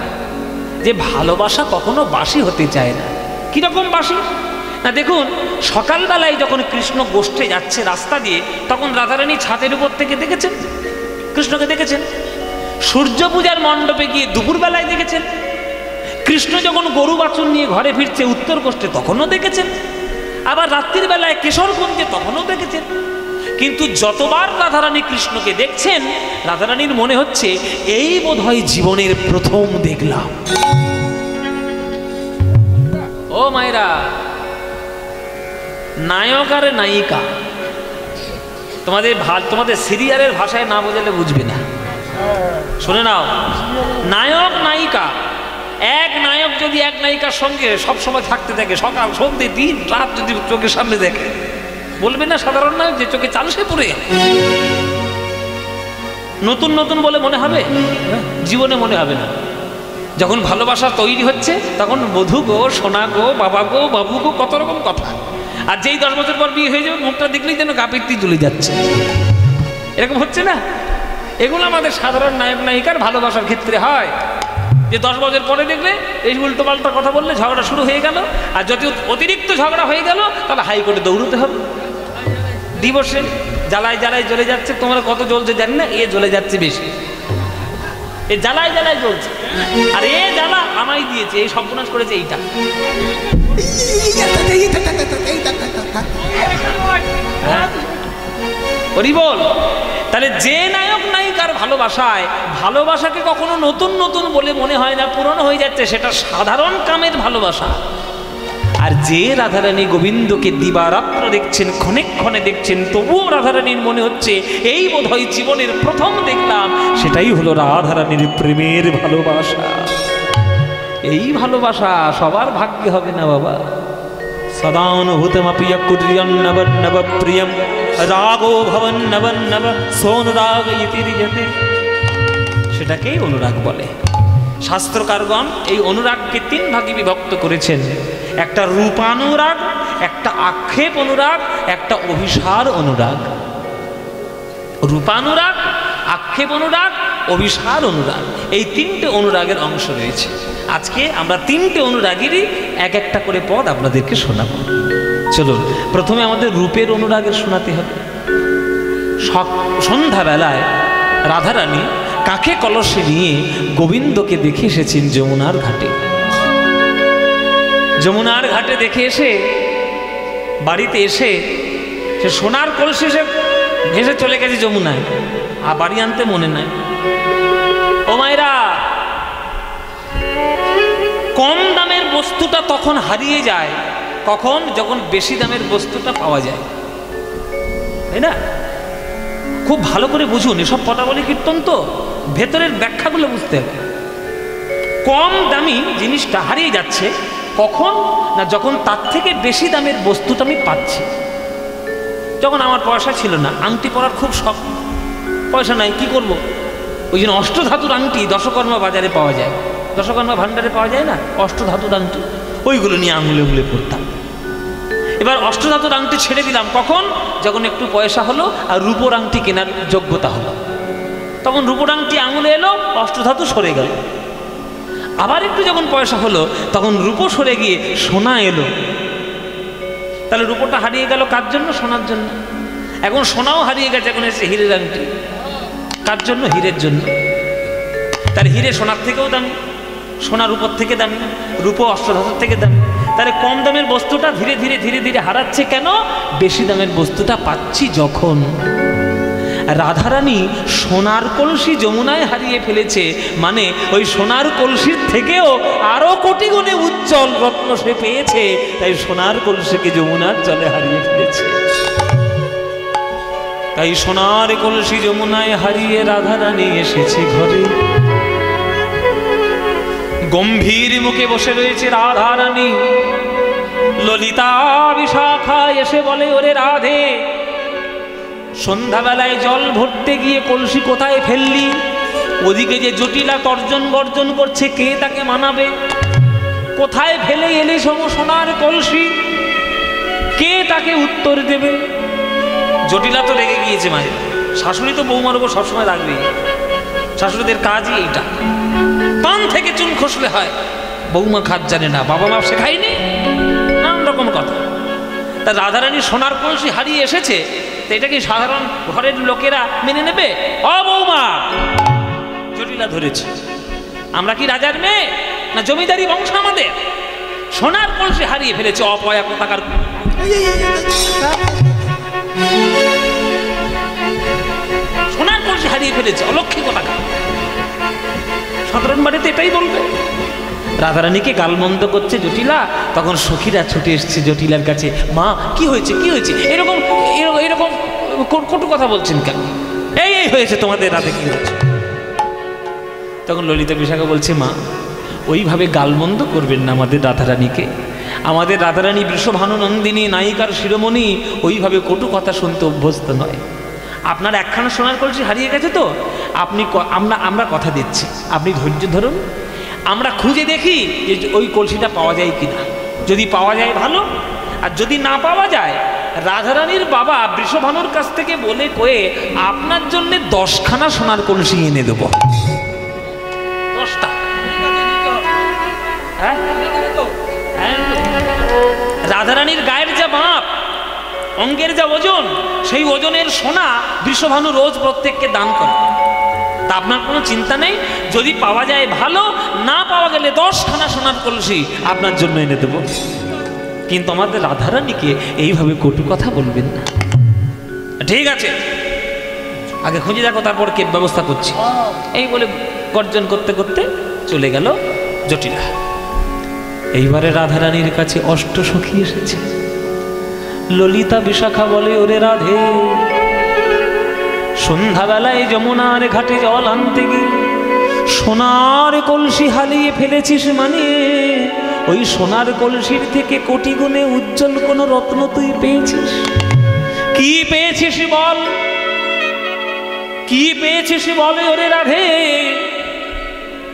যে ভালোবাসা কখনো বাসি হতে চায় না কিরকম বাসি না দেখুন সকালবেলায় যখন কৃষ্ণ গোষ্ঠে যাচ্ছে রাস্তা দিয়ে তখন রাধারানী ছাদের উপর থেকে দেখেছেন কৃষ্ণকে দেখেছেন সূর্য পূজার মণ্ডপে গিয়ে দুপুরবেলায় দেখেছেন কৃষ্ণ যখন গরু বাছুর নিয়ে ঘরে ফিরছে উত্তর কোষ্ঠে তখনও দেখেছেন আবার রাত্রির বেলায় কেশরকুঞ্জে তখনও দেখেছেন কিন্তু যতবার রাধারানী কৃষ্ণকে দেখছেন রাধারানীর মনে হচ্ছে এই বোধহয় জীবনের প্রথম দেখলাম। ও মায়েরা, নায়ক আর নায়িকা তোমাদের সিরিয়ালের ভাষায় না বোঝালে বুঝবে না। শুনে নাও, নায়ক নায়িকা, এক নায়ক যদি এক নায়িকার সঙ্গে সবসময় থাকতে থাকে, সকাল সন্ধ্যে দিন রাত যদি চোখের সামনে দেখে, বলবে না সাধারণ নায়ক যে চোখে চালসে পড়ে নতুন নতুন বলে মনে হবে? জীবনে মনে হবে না। যখন ভালোবাসা তৈরি হচ্ছে তখন বধূ গো, সোনা গো, বাবা গো, বাবু গো, কত রকম কথা। আর যেই 10 বছর পর বিয়ে হয়ে যাবে মুখটা দেখলেই যেন গাপিত্তি জ্বলে যাচ্ছে, এরকম হচ্ছে না? এগুলো আমাদের সাধারণ নায়ক নায়িকার ভালোবাসার ক্ষেত্রে হয়, যে 10 বছর পরে দেখলে এই উল্টো পাল্টা কথা বললে ঝগড়া শুরু হয়ে গেল। আর যদি অতিরিক্ত ঝগড়া হয়ে গেল তাহলে হাইকোর্টে দৌড়তে হবে, ডিভোর্সে জ্বালায় জ্বালায় জ্বলে যাচ্ছে। তোমরা কত জ্বলছে জানি না, এ জ্বলে যাচ্ছে বেশি, এ জ্বালায় জ্বালায় জ্বলছে। আর এ জ্বালা আমায় দিয়েছে, এই সর্বনাশ করেছে এইটা। বল, তাহলে যে নায়ক নায়িকার ভালোবাসায় ভালোবাসাকে কখনো নতুন নতুন বলে মনে হয় না, পুরনো হয়ে যাচ্ছে, সেটা সাধারণ কামের ভালোবাসা। আর যে রাধারানী গোবিন্দকে দিবারাত্র দেখছেন, ক্ষণে ক্ষণে দেখছেন, তবুও রাধারানীর মনে হচ্ছে এই বোধহয় জীবনের প্রথম দেখলাম, সেটাই হলো রাধারানীর প্রেমের ভালোবাসা। এই ভালোবাসা সবার ভাগ্যে হবে না বাবা। সদানুভূতমপি কুর্যন্নবন্নব প্রিয়ম রাগো ভবন্নবন্নব সোনুরাগ ইতি রিয়তে, সেটাকেই অনুরাগ বলে। শাস্ত্রকারগণ এই অনুরাগকে 3 ভাগে বিভক্ত করেছেন। একটা রূপানুরাগ, একটা আক্ষেপ অনুরাগ, একটা অভিসার অনুরাগ। রূপানুরাগ, আক্ষেপ অনুরাগ, অভিসার অনুরাগ, এই 3টে অনুরাগের অংশ রয়েছে। আজকে আমরা 3টে অনুরাগেরই এক একটা করে পদ আপনাদেরকে শোনাবো। চলুন, প্রথমে আমাদের রূপের অনুরাগের শোনাতে হবে। সন্ধ্যাবেলায় রাধারানী কাকে কলসে নিয়ে গোবিন্দকে দেখে এসেছেন যমুনার ঘাটে। যমুনার ঘাটে দেখে এসে বাড়িতে এসে সে সোনার কলসে সে ভেসে চলে গেছে যমুনায়, আর বাড়ি আনতে মনে নাই। ও মায়েরা, কম দামের বস্তুটা তখন হারিয়ে যায় কখন? যখন বেশি দামের বস্তুটা পাওয়া যায়, তাই না? খুব ভালো করে বুঝুন, এসব পটাবলি কীর্তন তো ভেতরের ব্যাখ্যাগুলো বুঝতে হবে। কম দামি জিনিসটা হারিয়ে যাচ্ছে কখন না, যখন তার থেকে বেশি দামের বস্তুটা আমি পাচ্ছি। যখন আমার পয়সা ছিল না, আংটি পরার খুব শখ, পয়সা নাই, কি করব? ওই জন্য অষ্টধাতুর আংটি দশকর্মা বাজারে পাওয়া যায়, দশকর্মা ভাণ্ডারে পাওয়া যায় না অষ্টধাতুর আংটি, ওইগুলো নিয়ে আঙুলে আঙুলে পড়তাম। এবার অষ্টধাতুর আংটি ছেড়ে দিলাম কখন? যখন একটু পয়সা হলো আর রূপোর আংটি কেনার যোগ্যতা হলো, তখন রূপোর আংটি আঙুলে এলো, অষ্টধাতু সরে গেল। আবার একটু যখন পয়সা হলো তখন রূপো সরে গিয়ে সোনা এলো। তাহলে রূপোটা হারিয়ে গেল কার জন্য? সোনার জন্য। এখন সোনাও হারিয়ে গেছে, এখন এসে হীরের আংটি, কার জন্য? হীরের জন্য। তাহলে হীরে সোনার থেকেও দামি, সোনা রূপোর থেকে দামি, রূপো অষ্টধাতুর থেকে দামি। তাহলে কম দামের বস্তুটা ধীরে ধীরে ধীরে ধীরে হারাচ্ছে কেন? বেশি দামের বস্তুটা পাচ্ছি যখন। রাধারানী সোনার কলসি যমুনায় হারিয়ে ফেলেছে, মানে ওই সোনার কলসির থেকেও আরো কোটি গুণে উজ্জ্বল রত্ন সে পেয়েছে, তাই সোনার কলসিকে যমুনার জলে হারিয়ে ফেলেছে। তাই সোনার কলসি যমুনায় হারিয়ে রাধারানী এসেছে ঘরে। গম্ভীর মুখে বসে রয়েছে রাধারানী। ললিতা বিশাখা এসে বলে, ওরে রাধে, সন্ধ্যাবেলায় জল ভরতে গিয়ে কলসি কোথায় ফেললি? ওদিকে যে জটিলা তর্জন গর্জন করছে, কে তাকে মানাবে? কোথায় ফেলে এলি সোনার কলসি? কে তাকে উত্তর দেবে? জটিলা তো রেগে গিয়েছে মায়ের। শাশুড়ি তো বৌমার উপর সবসময় রাখবে, শাশুড়িদের কাজই এইটা। পান থেকে চুন খসলে হয়, বৌমা খাত জানে না, বাবা মা শেখায়নি, নানান রকম কথা। তা রাধারানী সোনার কলসি হারিয়ে এসেছে, তো এটা কি সাধারণ ঘরের লোকেরা মেনে নেবে? ও বৌমা, জটিলা ধরেছে, আমরা কি রাজার মেয়ে না জমিদারি বংশ আমাদের? সোনার কলসি হারিয়ে ফেলেছে, অপয়া কোথাকার। ফেলেছে, অলক্ষী কোথাকা। সাধারণ বাড়িতে এটাই বলবে। রাধারানীকে গালমন্দ করছে জটিলা, তখন সখীরা ছুটে এসছে জটিলার কাছে, মা কি হয়েছে, কি হয়েছে, এরকম এরকম কটু কথা বলছেন কেন, এই এই হয়েছে তোমাদের রাতে কি হয়েছে। তখন ললিতা বিশাখা বলছে, মা ওইভাবে গালমন্দ করবেন না আমাদের রাধারানীকে। আমাদের রাধারানী বৃষভানু নন্দিনী নায়িকার শিরোমণি ওইভাবে কটু কথা শুনতে অভ্যস্ত নয়। আপনার একখানা সোনার কলসি হারিয়ে গেছে তো, আমরা কথা দিচ্ছি, আপনি ধৈর্য ধরুন, আমরা খুঁজে দেখি যে ওই কলসিটা পাওয়া যায় কিনা। যদি পাওয়া যায় ভালো, আর যদি না পাওয়া যায় রাধারানীর বাবা বৃষভানুর কাছ থেকে বলে কয়ে আপনার জন্য 10খানা সোনার কলসি এনে দেবো। 10টা। হ্যাঁ, রাধারানীর গায়ের যা মাপ, অঙ্গের যা ওজন, সেই ওজনের সোনা বৃষভানু রোজ প্রত্যেককে দান করে। তা আপনার কোনো চিন্তা নেই, যদি পাওয়া যায় ভালো, না পাওয়া গেলে 10খানা সোনার কলসি আপনার জন্য এনে দেব। কিন্তু আমাদের রাধারানীকে এইভাবে কটু কথা বলবেন না। ঠিক আছে, আগে খুঁজে দেখো, তারপর কে ব্যবস্থা করছি। এই বলে গর্জন করতে করতে চলে গেল জটিলা। এইবারে রাধারানীর কাছে অষ্টসখী এসেছে। ললিতা বিশাখা বলে, ওরে রাধে, সন্ধ্যাবেলায় যমুনার ঘাটে জল আনতে গিয়ে সোনার কলসি হারিয়ে ফেলেছিস, মানে ওই সোনার কলসির থেকে কোটি গুণে উজ্জ্বল কোন রত্ন তুই পেয়েছিস? কি পেয়েছিস বল, কি পেয়েছিস বলে ওরে রাধে।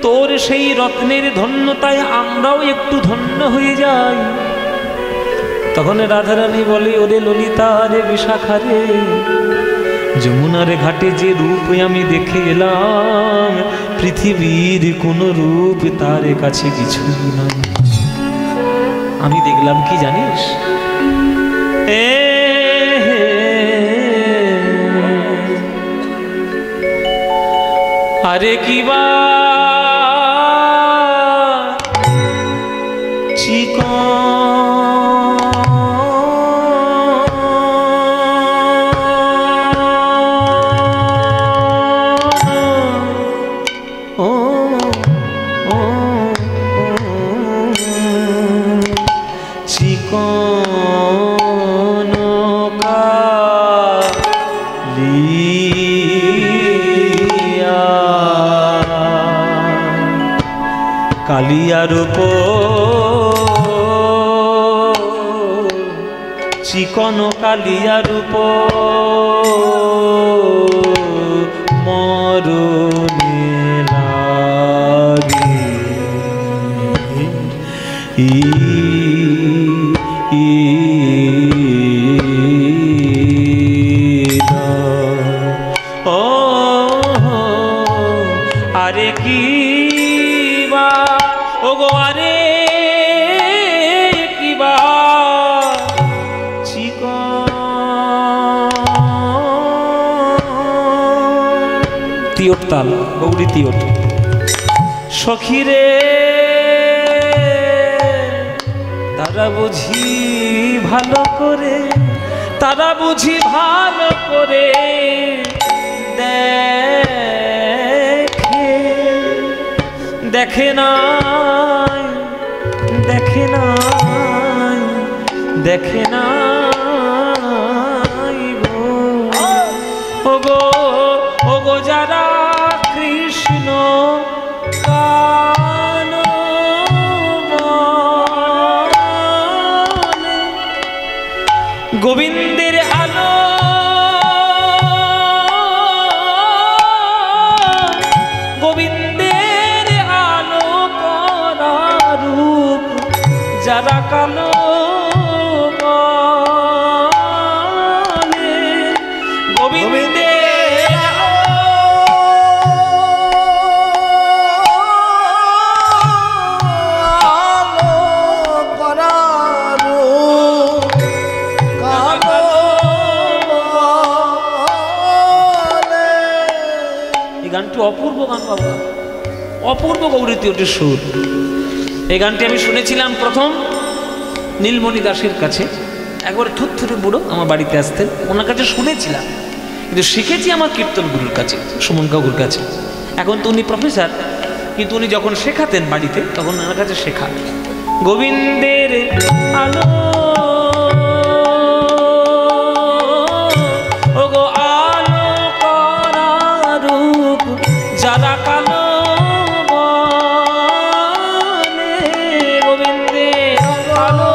তোর সেই রত্নের ধন্যতায় আমরাও একটু ধন্য হয়ে যাই। তখন রাধারানী বলে, ওরে ললিতা রে বিশাখা রে, যমুনার ঘাটে যে রূপ আমি দেখে এলাম, পৃথিবীর কোন রূপ তার কাছে কিছুই নয়। আমি দেখলাম কি জানিস, আরে কি বা কালিয়ার উপর, চিকন কালিয়ার উপর মরণে লাগে। ও আরে কি বা, ও গো আরে কি বা, তিয়ট তাল, গৌরী তিয়ট। সখীরে তারা বুঝি ভালো করে, তারা বুঝি ভালো করে দেখে, দেখে নাই, দেখে নাই, দেখে নাই গো। ও গো, ও গো যারা কৃষ্ণ গান বলে, গোবিন্দের আলো, গোবিন্দের আলো করা রূপ যারা কালো বলে, গোবিন্দের আলো করা রূপ কালো বলে। এই গানটি অপূর্ব গান বাবা, অপূর্ব গৌরী তিয়টের সুর। এই গানটি আমি শুনেছিলাম প্রথম নীলমণি দাসের কাছে, একবার থুরথুরে বুড়ো আমার বাড়িতে আসতেন, ওনার কাছে শুনেছিলাম। কিন্তু শিখেছি আমার কীর্তন গুরুর কাছে, সুমন কাকুর কাছে। এখন তো উনি প্রফেসর, কিন্তু উনি যখন শেখাতেন বাড়িতে তখন ওনার কাছে শেখা। গোবিন্দের আলো ওগো আলো করা রূপ যারা কালো বলে, গোবিন্দের আলো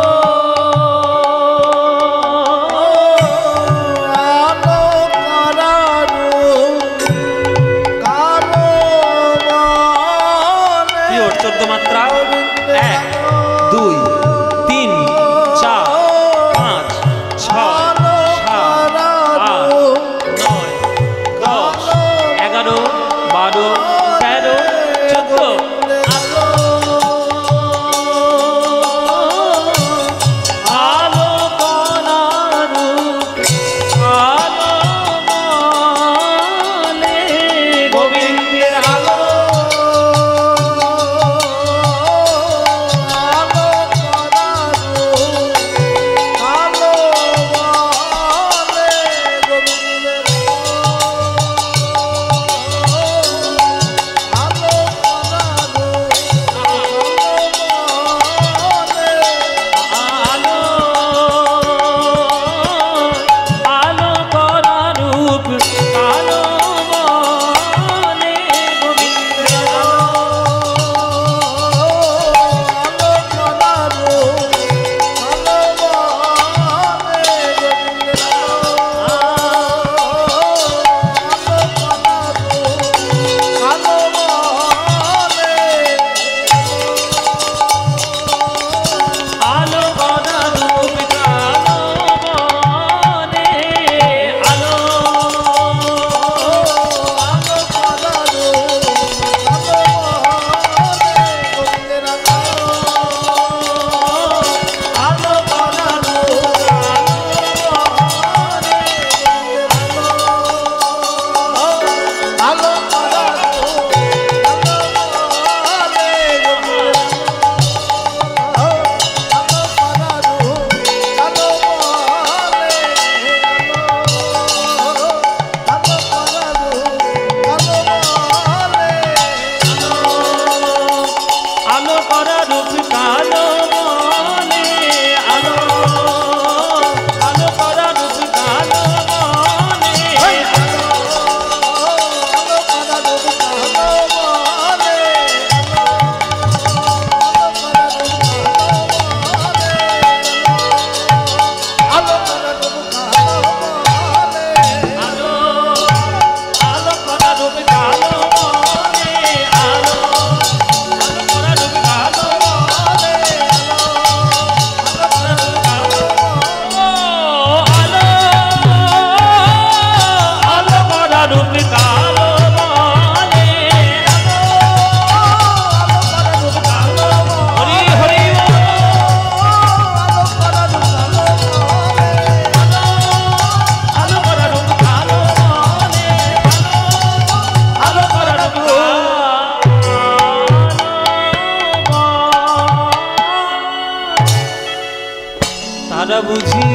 বুঝি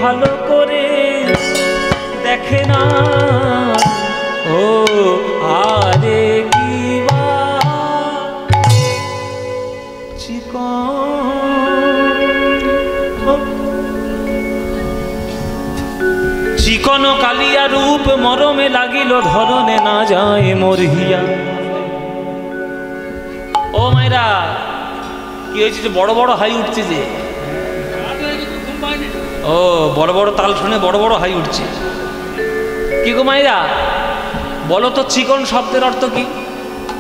ভালো করে দেখে না ও আরে কিবা চিকন কালিয়া রূপ মরমে লাগিল ধরনে না যায় মরহিয়া। ও মায়েরা কি হয়েছে যে বড় বড় হাই উঠছে যে? ও বড় বড় তাল শুনে বড় বড় হাই উঠছে। কি গো মায়েরা বলো তো চিকন শব্দের অর্থ কি?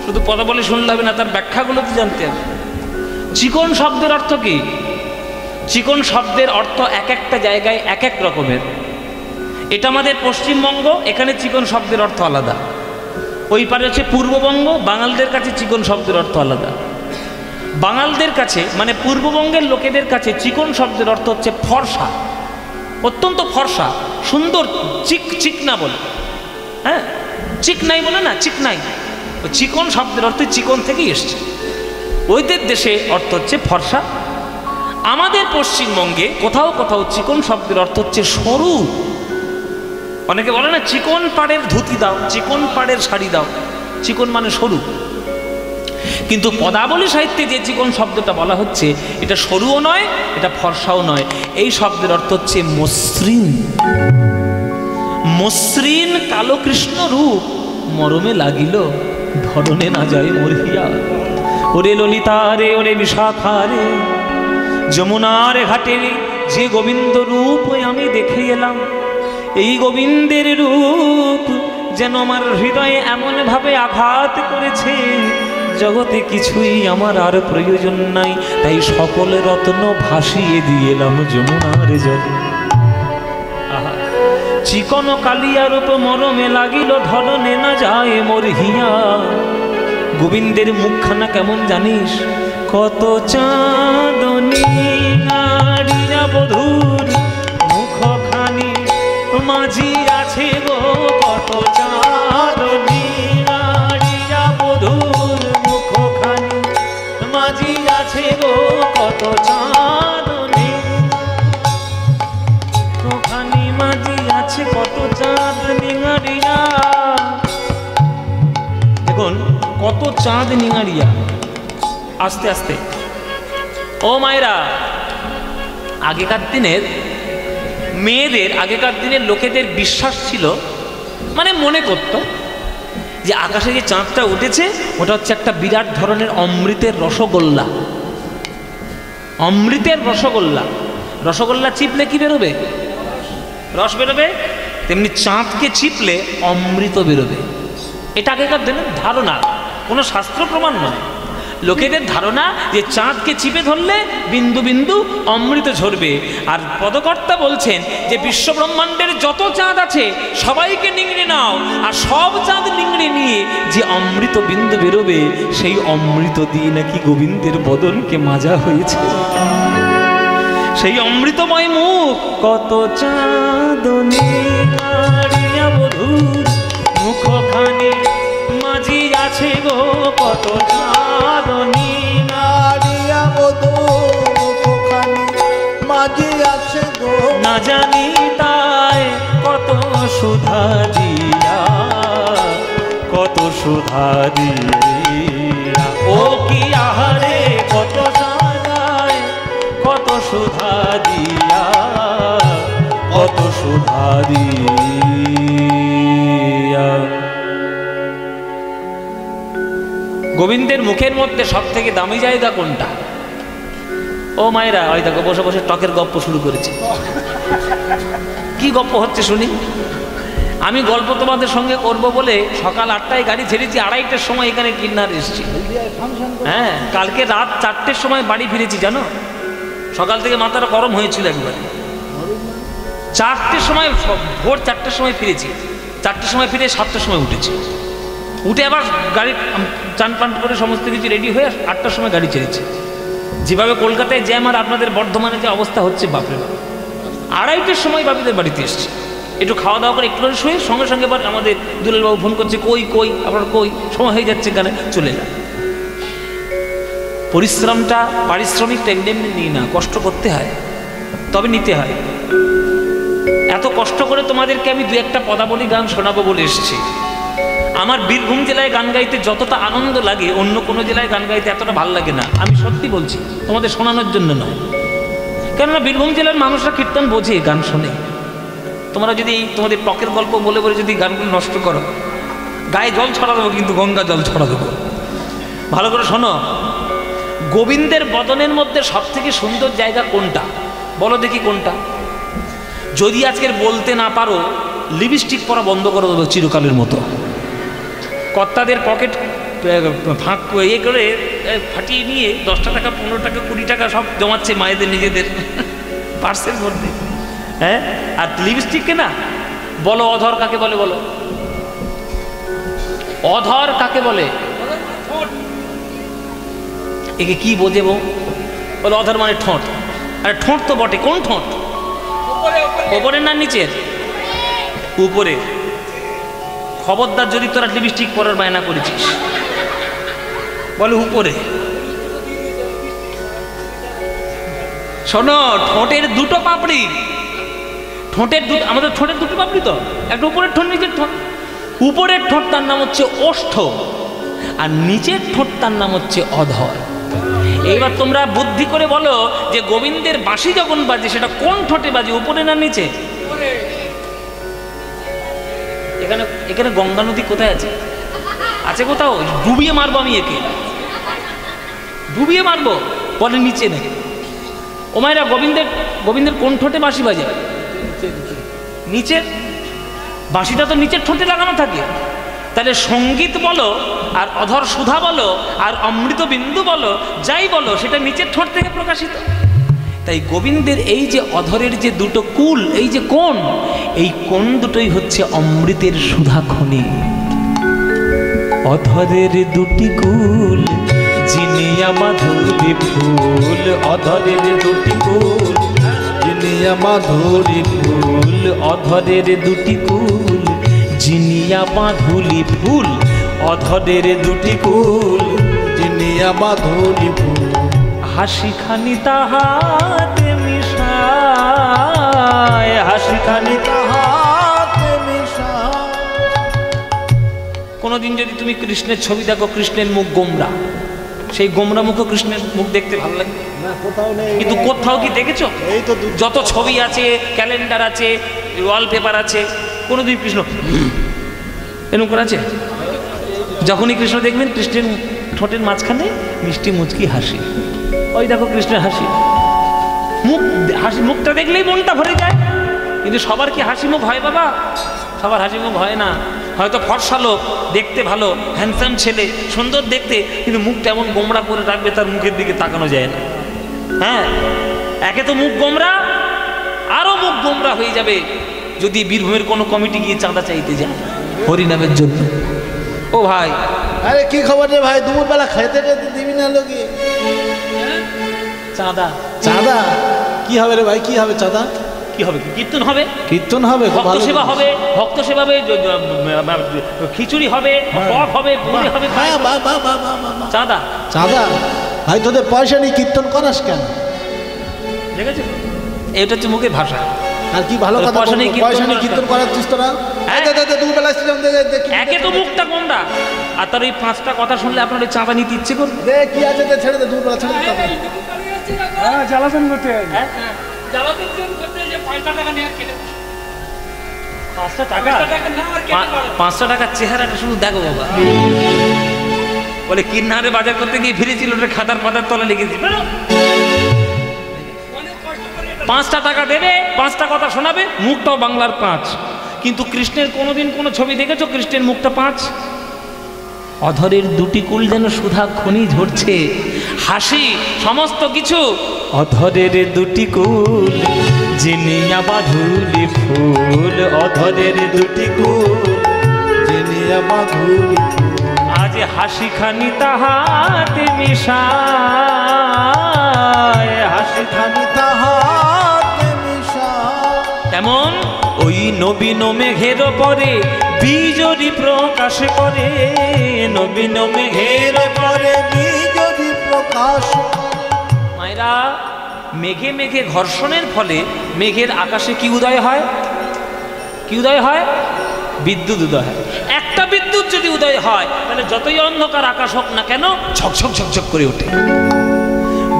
শুধু কথা বলে শুনলে হবে না, তার ব্যাখ্যাগুলো তো জানতে হবে। চিকন শব্দের অর্থ কি? চিকন শব্দের অর্থ এক একটা জায়গায় এক এক রকমের। এটা আমাদের পশ্চিমবঙ্গ, এখানে চিকন শব্দের অর্থ আলাদা। ওই পারে হচ্ছে পূর্ববঙ্গ, বাঙালদের কাছে চিকন শব্দের অর্থ আলাদা। বাঙালদের কাছে মানে পূর্ববঙ্গের লোকেদের কাছে চিকন শব্দের অর্থ হচ্ছে ফর্সা, অত্যন্ত ফর্সা, সুন্দর, চিকনা বলে। হ্যাঁ, চিকনাই বলে না, চিকনাই। চিকন শব্দের অর্থ চিকন থেকেই এসছে। ওইদের দেশে অর্থ হচ্ছে ফর্সা। আমাদের পশ্চিমবঙ্গে কোথাও কোথাও চিকন শব্দের অর্থ হচ্ছে সরু, অনেকে বলে না চিকন পাড়ের ধুতি দাও, চিকন পাড়ের শাড়ি দাও। চিকন মানে সরু, কিন্তু পদাবলী সাহিত্যে যে চিকন শব্দটা বলা হচ্ছে এটা সরুও নয়, এটা ফর্সাও নয়। এই শব্দের অর্থ হচ্ছে মসৃণ। মসৃণ কালো কৃষ্ণ রূপ মরমে লাগিল ধরনে না যায় মরিয়া। ওরে ললিতা রে, ওরে বিশাখা রে, যমুনার ঘাটে যে গোবিন্দ রূপ আমি দেখে এলাম, এই গোবিন্দের রূপ যেন আমার হৃদয়ে এমনভাবে আঘাত করেছে, জগতে কিছুই আমার আর প্রয়োজন নাই, তাই সকল রত্ন ভাসিয়ে দিয়ে এলাম যমুনার জলে। আহা, চিকন কালিয়া রূপ মরমে লাগিল ধরনে না যায় মোর হিয়া। গোবিন্দের মুখখানা কেমন জানিস? কত চাঁদনী নাড়িয়া বধূর মুখখানি মাঝি আছে গো, কত চাঁদনী নাড়িয়া বধূর মুখখানি মাঝি আছে গো, কত চাঁদনী মুখখানি মাঝি আছে, কত চাঁদনী নাড়িয়া। দেখুন কত চাঁদ নিঙাড়িয়া। আস্তে আস্তে ও মায়েরা, আগেকার দিনের মেয়েদের, আগেকার দিনের লোকেদের বিশ্বাস ছিল, মানে মনে করত যে আকাশে যে চাঁদটা উঠেছে ওটা হচ্ছে একটা বিরাট ধরনের অমৃতের রসগোল্লা। অমৃতের রসগোল্লা, রসগোল্লা চিপলে কি বেরোবে? রস বেরোবে। তেমনি চাঁদকে চিপলে অমৃত বেরোবে। এটা আগেকার দিনের ধারণা, কোনো শাস্ত্র প্রমাণ নয়। লোকেদের ধারণা যে চাঁদকে চিপে ধরলে বিন্দু বিন্দু অমৃত ঝরবে। আর পদকর্তা বলছেন যে বিশ্ব ব্রহ্মাণ্ডের যত চাঁদ আছে সবাইকে নিংড়ে নাও, আর সব চাঁদ নিংড়ে নিয়ে যে অমৃত বিন্দু বেরোবে সেই অমৃত দিয়ে নাকি গোবিন্দের বদনকে মাজা হয়েছে। সেই অমৃতময় মুখ, কত চাঁদনী নাড়িয়া বধূর মুখখানি মাঝি আছে গো, কত চাঁদনী নাড়িয়া বধূর মুখখানি মাঝি আছে গো, না জানি তাই কত সুধা দিয়া, কত সুধা দিয়া। ও কি আহারে কত সাজায়, কত সুধা দিয়া, কত সুধা দিয়া। গোবিন্দের মুখের মধ্যে সব থেকে দামি জায়গা কোনটা? ও মায়েরা, ওই দেখো বসে বসে টকের গল্প শুরু করেছে। কি গল্প হচ্ছে শুনি। আমি গল্প তোমাদের সঙ্গে করব বলে সকাল 8টায় গাড়ি ছেড়েছি, 2:30টার সময় এখানে কিন্নার এসেছি। হ্যাঁ, কালকে রাত 4টের সময় বাড়ি ফিরেছি জানো। সকাল থেকে মাথাটা গরম হয়েছিল একবারে। 4টের সময়, ভোর 4টের সময় ফিরেছি। 4টের সময় ফিরে 7টার সময় উঠেছি। উঠে আবার গাড়ি চান পান করে সমস্ত কিছু রেডি হয়ে 8টার সময় গাড়ি ছেড়েছি। যেভাবে কলকাতায় জ্যাম আর আপনাদের বর্ধমানে যে অবস্থা হচ্ছে বাপরে বাপ। 2:30টার সময় বাপিদের বাড়িতে এসেছি। একটু খাওয়া দাওয়া করে একটু করে শুয়ে সঙ্গে সঙ্গে এবার আমাদের দুলালবাবু ফোন করছে, কই কই আপনার কই, সময় হয়ে যাচ্ছে এখানে চলে যান। পরিশ্রমটা, পারিশ্রমিকটা এমনি এমনি নিই না, কষ্ট করতে হয়, তবে নিতে হয়। এত কষ্ট করে তোমাদেরকে আমি 2-1টা পদাবলী গান শোনাবো বলে এসেছি। আমার বীরভূম জেলায় গান গাইতে যতটা আনন্দ লাগে অন্য কোনো জেলায় গান গাইতে এতটা ভালো লাগে না। আমি সত্যি বলছি, তোমাদের শোনানোর জন্য নয়। কেননা বীরভূম জেলার মানুষরা কীর্তন বোঝে, গান শোনে। তোমরা যদি তোমাদের টকের গল্প বলে বলে যদি গানগুলো নষ্ট করো, গায়ে জল ছড়া দেবো, কিন্তু গঙ্গা জল ছড়া দেবো। ভালো করে শোনো, গোবিন্দের বদনের মধ্যে সব থেকে সুন্দর জায়গা কোনটা বলো দেখি কোনটা? যদি আজকের বলতে না পারো, লিপস্টিক পরা বন্ধ করে দেবো চিরকালের মতো। কর্তাদের পকেট ফাঁক ইয়ে করে ফাটিয়ে নিয়ে 10 টাকা 15 টাকা 20 টাকা সব জমাচ্ছে মায়েদের নিজেদের পার্সের মধ্যে। হ্যাঁ, আর লিপস্টিককে না বলো অধর কাকে বলে? বলো অধর কাকে বলে? একে কি বোঝেবো? বলো অধর মানে ঠোঁট। আরে ঠোঁট তো বটে, কোন ঠোঁট? ওপরের না নিচের? উপরে। খবরদার যদি তোরা লিপস্টিক পরার বায়না করেছিস, বলে উপরে। শোনো, ঠোঁটের দুটো পাপড়ি, ঠোঁটের দুটো, আমাদের ঠোঁটের দুটো পাপড়ি তো, একটা উপরের ঠোঁট নিচের ঠোঁট। উপরের ঠোঁট তার নাম হচ্ছে ওষ্ঠ, আর নিচের ঠোঁট তার নাম হচ্ছে অধর। এইবার তোমরা বুদ্ধি করে বলো যে গোবিন্দের বাঁশি যখন বাজে সেটা কোন ঠোঁটে বাজে, উপরে না নিচে? এখানে এখানে গঙ্গা নদী কোথায় আছে? আছে কোথাও? ডুবিয়ে মারবো আমি, একে ডুবিয়ে মারবো। বলে নিচে নেই। ও মায়েরা, গোবিন্দের কোন ঠোঁটে বাঁশি বাজে? নিচের। বাঁশিটা তো নিচের ঠোঁটে লাগানো থাকে। তাহলে সঙ্গীত বলো, আর অধর সুধা বলো, আর অমৃত বিন্দু বলো, যাই বলো, সেটা নিচের ঠোঁট থেকে প্রকাশিত। তাই গোবিন্দের এই যে অধরের যে দুটো কুল, এই যে কোণ, এই কোণ দুটোই হচ্ছে অমৃতের সুধা খনি। অধরের দুটি কুল জিনিয়া মাধুরী ফুল, অধরের দুটি কুল জিনিয়া মাধুরী ফুল, অধরের দুটি কুল জিনিয়া মাধুরী ফুল, অধরের দুটি কুল জিনিয়া মাধুরী ফুল। হাসিখানি তাহাতে মিশায়, হাসিখানি তাহাতে মিশায়। কোনোদিন যদি তুমি কৃষ্ণের ছবি দেখো, কৃষ্ণের মুখ গোমরা, সেই গোমরা মুখও কৃষ্ণের মুখ দেখতে ভালো লাগে না, কোথাও নেই। কিন্তু কোথাও কি দেখেছো? এই তো যত ছবি আছে, ক্যালেন্ডার আছে, ওয়ালপেপার আছে, কোনোদিন কৃষ্ণ এরকম করে আছে? যখনই কৃষ্ণ দেখবেন, কৃষ্ণের ঠোঁটের মাঝখানে মিষ্টি মুচকি হাসি। ওই দেখো কৃষ্ণের হাসি মুখ, হাসি মুখটা দেখলেই মনটা ভরে যায়। কিন্তু সবার কি হাসি মুখ হয় বাবা? সবার হাসি মুখ হয় না। হয়তো ফর্সা লোক, দেখতে ভালো, হ্যান্ডসাম ছেলে, সুন্দর দেখতে, কিন্তু মুখটা এমন গোমরা করে রাখবে, তার মুখের দিকে তাকানো যায় না। হ্যাঁ, একে তো মুখ গোমরা, আরো মুখ গোমরা হয়ে যাবে যদি বীরভূমের কোনো কমিটি গিয়ে চাঁদা চাইতে যায় হরিনামের জন্য। ও ভাই, আরে কি খবর রে ভাই, দুপুরবেলা খেতে টেতে দিবি না লোকে? চাঁদা চাঁদা কি হবে রে ভাই? কি হবে চাঁদা? কি হবে? কীর্তন হবে, কীর্তন হবে, খুব ভক্ত ভালো সেবা জিনিস। হবে, ভক্ত সেবা হবে, খিচুড়ি হবে, পদ হবে, পুরি হবে, হ্যাঁ, বাহ বাহ বাহ বাহ বাহ বাহ। চাঁদা। চাঁদা? ভাই তোদের পয়সা নেই, কীর্তন করাস কেন? ঠিক আছে, এটা হচ্ছে মুখের ভাষা। আর কি ভালো কথা, পয়সা নেই, পয়সা নেই, কীর্তন করাচ্ছিস তোরা? হ্যাঁ। দুপুরবেলা একে তো মুখটা গোমরা, আর তার ওই 5টা কথা শুনলে আপনার ওই চাঁদা নিতে ইচ্ছে করবে। দে কি আছে, দে ছেড়ে দে, দুপুরবেলা ছেড়ে দে। হ্যাঁ, জ্বালাতন করতে হয়। হ্যাঁ, 5টা টাকার চেহারাটা শুধু দেখো বাবা। বলে কিন্নারে বাজার করতে গিয়ে ফিরেছিল, ওটা খাতার পাতার তলা লিখেছি। 5টা টাকা দেবে, 5টা কথা শোনাবে, মুখটাও বাংলার 5। কিন্তু কৃষ্ণের কোনোদিন কোনো ছবি দেখেছো কৃষ্ণের মুখটা 5? অধরের দুটি কুল যেন সুধা খনি ঝরছে, হাসি সমস্ত কিছু। অধরের দুটি কুল জিনিয়া মাধুরী ফুল, অধরের দুটি কুল জিনিয়া মাধুরী ফুল। আজ হাসিখানি তাহাতে মিশায়, হাসিখানি তাহাতে মিশায়। তেমন ওই নবীন মেঘের পরে বীজরি প্রকাশ করে, নবীন মেঘের পরে বীজরি প্রকাশ। মায়েরা, মেঘে মেঘে ঘর্ষণের ফলে মেঘের আকাশে কি উদয় হয়? কি উদয় হয়? বিদ্যুৎ উদয় হয়। একটা বিদ্যুৎ যদি উদয় হয়, তাহলে যতই অন্ধকার আকাশ হোক না কেন, ঝকঝক ঝকঝক করে ওঠে।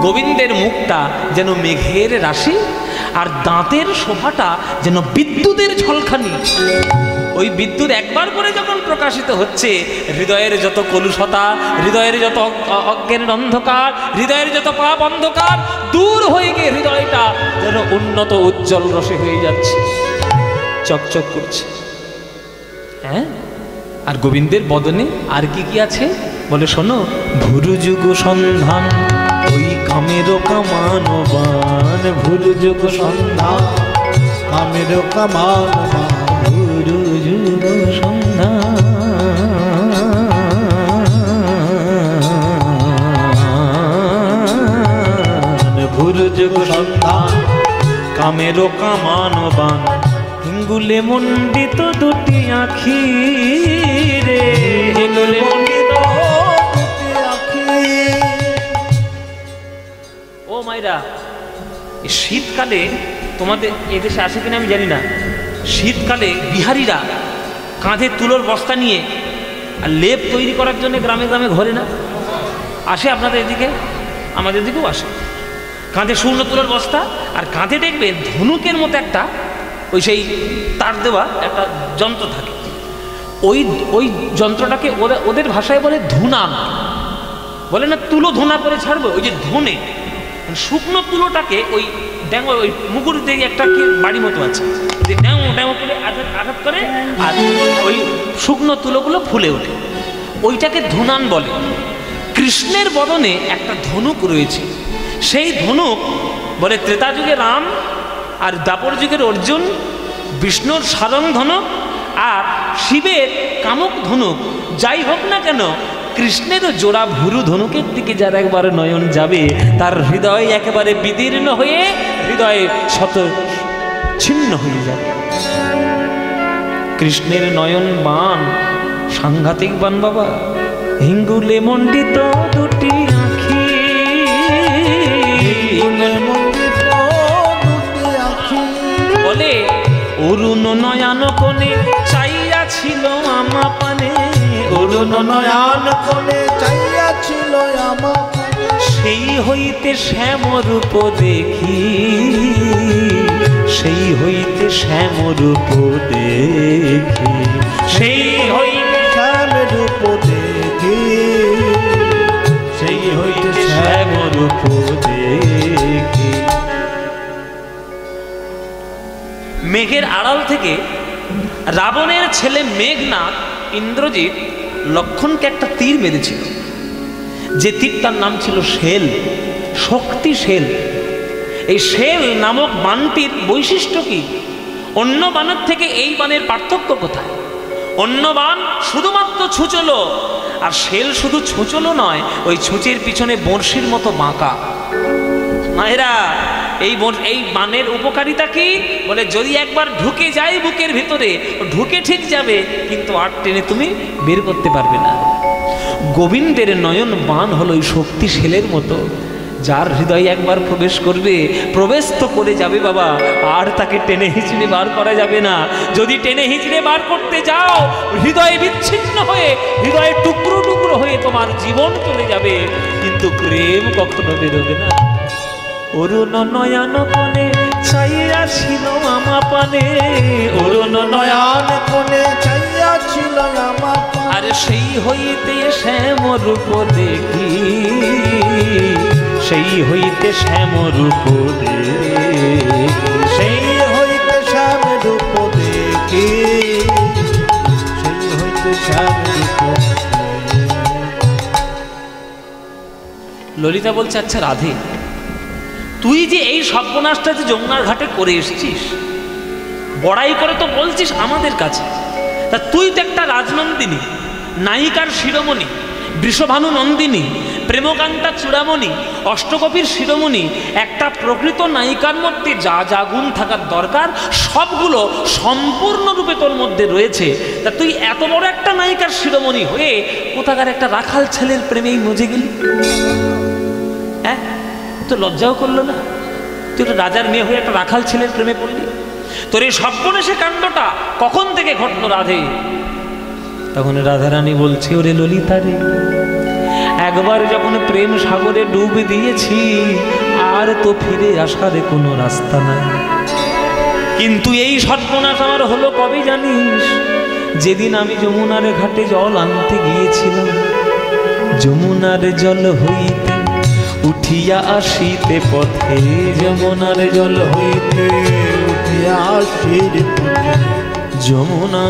গোবিন্দের মুখটা যেন মেঘের রাশি, আর দাঁতের শোভাটা যেন বিদ্যুতের ঝলকানি। ওই বিদ্যুৎ একবার করে যখন প্রকাশিত হচ্ছে, হৃদয়ের যত কলুষতা, হৃদয়ের যত অজ্ঞানের অন্ধকার, হৃদয়ের যত পাপ অন্ধকার দূর হয়ে গিয়ে হৃদয়টা যেন উন্নত উজ্জ্বল রসে হয়ে যাচ্ছে, চকচক করছে। হ্যাঁ, আর গোবিন্দের বদনে আর কি কি আছে বলে শোনো। ভুরু যুগ সন্ধান ওই কামেরও কামানবান, ভুরু যুগ সন্ধান কামেরও কামানবান, ভুরু যুগ সন্ধান, ভুরু যুগ সন্ধান কামেরও কামানবান, হিঙ্গুলে মণ্ডিত দুটি আখি রে, হিঙ্গুলে মণ্ডিত দুটি আঁখি। ও মাইরা, এই শীতকালে তোমাদের এদেশে আসে কিনা আমি জানি না, শীতকালে বিহারিরা কাঁধে তুলোর বস্তা নিয়ে আর লেপ তৈরি করার জন্য গ্রামে গ্রামে ঘরে না আসে? আপনাদের এদিকে, আমাদের দিকেও আসে। কাঁধে শুকনো তুলোর বস্তা, আর কাঁধে দেখবে ধনুকের মতো একটা ওই সেই তার দেওয়া একটা যন্ত্র থাকে। ওই যন্ত্রটাকে ওদের ভাষায় বলে ধুনান, বলে না তুলো ধুনা করে ছাড়বো, ওই যে ধনে শুকনো তুলোটাকে ওই ড্যাঙো, ওই মুগুর দিয়ে একটা কি বাড়ি মতো আছে, ড্যাঙো ড্যাঙো করে আঘাত করে আর ওই শুকনো তুলোগুলো ফুলে ওঠে, ওইটাকে ধুনান বলে। কৃষ্ণের বদনে একটা ধনুক রয়েছে, সেই ধনুক বলে ত্রেতা যুগে রাম আর দ্বাপর যুগের অর্জুন, বিষ্ণুর সারং ধনুক আর শিবের কামক ধনুক। যাই হোক না কেন, কৃষ্ণেরও জোড়া ভুরু ধনুকের দিকে যার একবার নয়ন যাবে, তার হৃদয় একেবারে বিদীর্ণ হয়ে হৃদয়ে শত ছিন্ন হয়ে যাবে। কৃষ্ণের নয়ন বান সাংঘাতিক বান বাবা, হিঙ্গুলে মণ্ডিত দুটি আঁখি, বলে অরুণ নয়ন কোণে চাইয়া ছিল আমা পানে, অরুণ নয়ন কোণে চাইয়া ছিল আমা, সেই হইতে শ্যামরূপ দেখি, সেই হইতে শ্যামরূপ দেখি, সেই হইতে শ্যামরূপ দেখি, সেই হইতে শ্যামরূপ দেখি। মেঘের আড়াল থেকে রাবণের ছেলে মেঘনাথ ইন্দ্রজিৎ লক্ষণকে একটা তীর মেরেছিল, যে তীরটার নাম ছিল শেল, শক্তি শেল। এই শেল নামক বানটির বৈশিষ্ট্য কি? অন্য বানের থেকে এই বানের পার্থক্য কোথায়? অন্য বান শুধুমাত্র ছুঁচলো, আর শেল শুধু ছুঁচলো নয়, ওই ছুঁচের পিছনে বড়শির মতো বাঁকা। মায়েরা, এই বানের উপকারিতা কি? বলে যদি একবার ঢুকে যায় বুকের ভিতরে, ঢুকে ঠিক যাবে, কিন্তু আর টেনে তুমি বের করতে পারবে না। গোবিন্দের নয়ন বান হলো ওই শক্তি শেলের মতো, যার হৃদয়ে একবার প্রবেশ করবে, প্রবেশ তো করে যাবে বাবা, আর তাকে টেনে হিঁচড়ে বার করা যাবে না। যদি টেনে হিঁচড়ে বার করতে যাও, হৃদয়ে বিচ্ছিন্ন হয়ে, হৃদয়ে টুকরো টুকরো হয়ে তোমার জীবন চলে যাবে, কিন্তু প্রেম কখনো বেরোবে না। অরুণ নয়ন কোণে চাইয়া ছিল আমা পানে, অরুণ নয়ন কোণে চাইয়া ছিল আমা পানে, আর সেই হইতে শ্যামরূপ দেখি, সেই হইতে শ্যামরূপ দেখি, সেই হইতে শ্যামরূপ দেখি, সেই হইতে শ্যামরূপ। ললিতা বলছে, আচ্ছা রাধে, তুই যে এই সর্বনাশটা যে যমুনার ঘাটে করে এসেছিস, বড়াই করে তো বলছিস আমাদের কাছে, তা তুই তো একটা রাজনন্দিনী, নায়িকার শিরোমণি, বৃষভানু নন্দিনী, প্রেমকান্তা চূড়ামণি, অষ্টকপির শিরোমণি, একটা প্রকৃত নায়িকার মধ্যে যা যা গুণ থাকার দরকার সবগুলো সম্পূর্ণরূপে তোর মধ্যে রয়েছে। তা তুই এত বড় একটা নায়িকার শিরোমণি হয়ে কোথাকার একটা রাখাল ছেলের প্রেমেই মজে গেলি? হ্যাঁ, তো লজ্জাও করলো না? তুই একটা রাজার মেয়ে হয়ে একটা রাখাল ছেলের প্রেমে পড়লি? তোর এই সর্বনেশে কাণ্ডটা কখন থেকে ঘটলো রাধে? তখন রাধারানী বলছে, ওরে ললিতা রে, একবার যখন প্রেম সাগরে ডুব দিয়েছি, আর তো ফিরে আসার কোনো রাস্তা নাই। কিন্তু এই সর্বনাশ আমার হলো কবে জানিস? যেদিন আমি যমুনার ঘাটে জল আনতে গিয়েছিলাম, যমুনার জল হইতে উঠিয়া আসিতে পথে, যমুনার জল হইতে উঠিয়া আসিতে পথে, যমুনা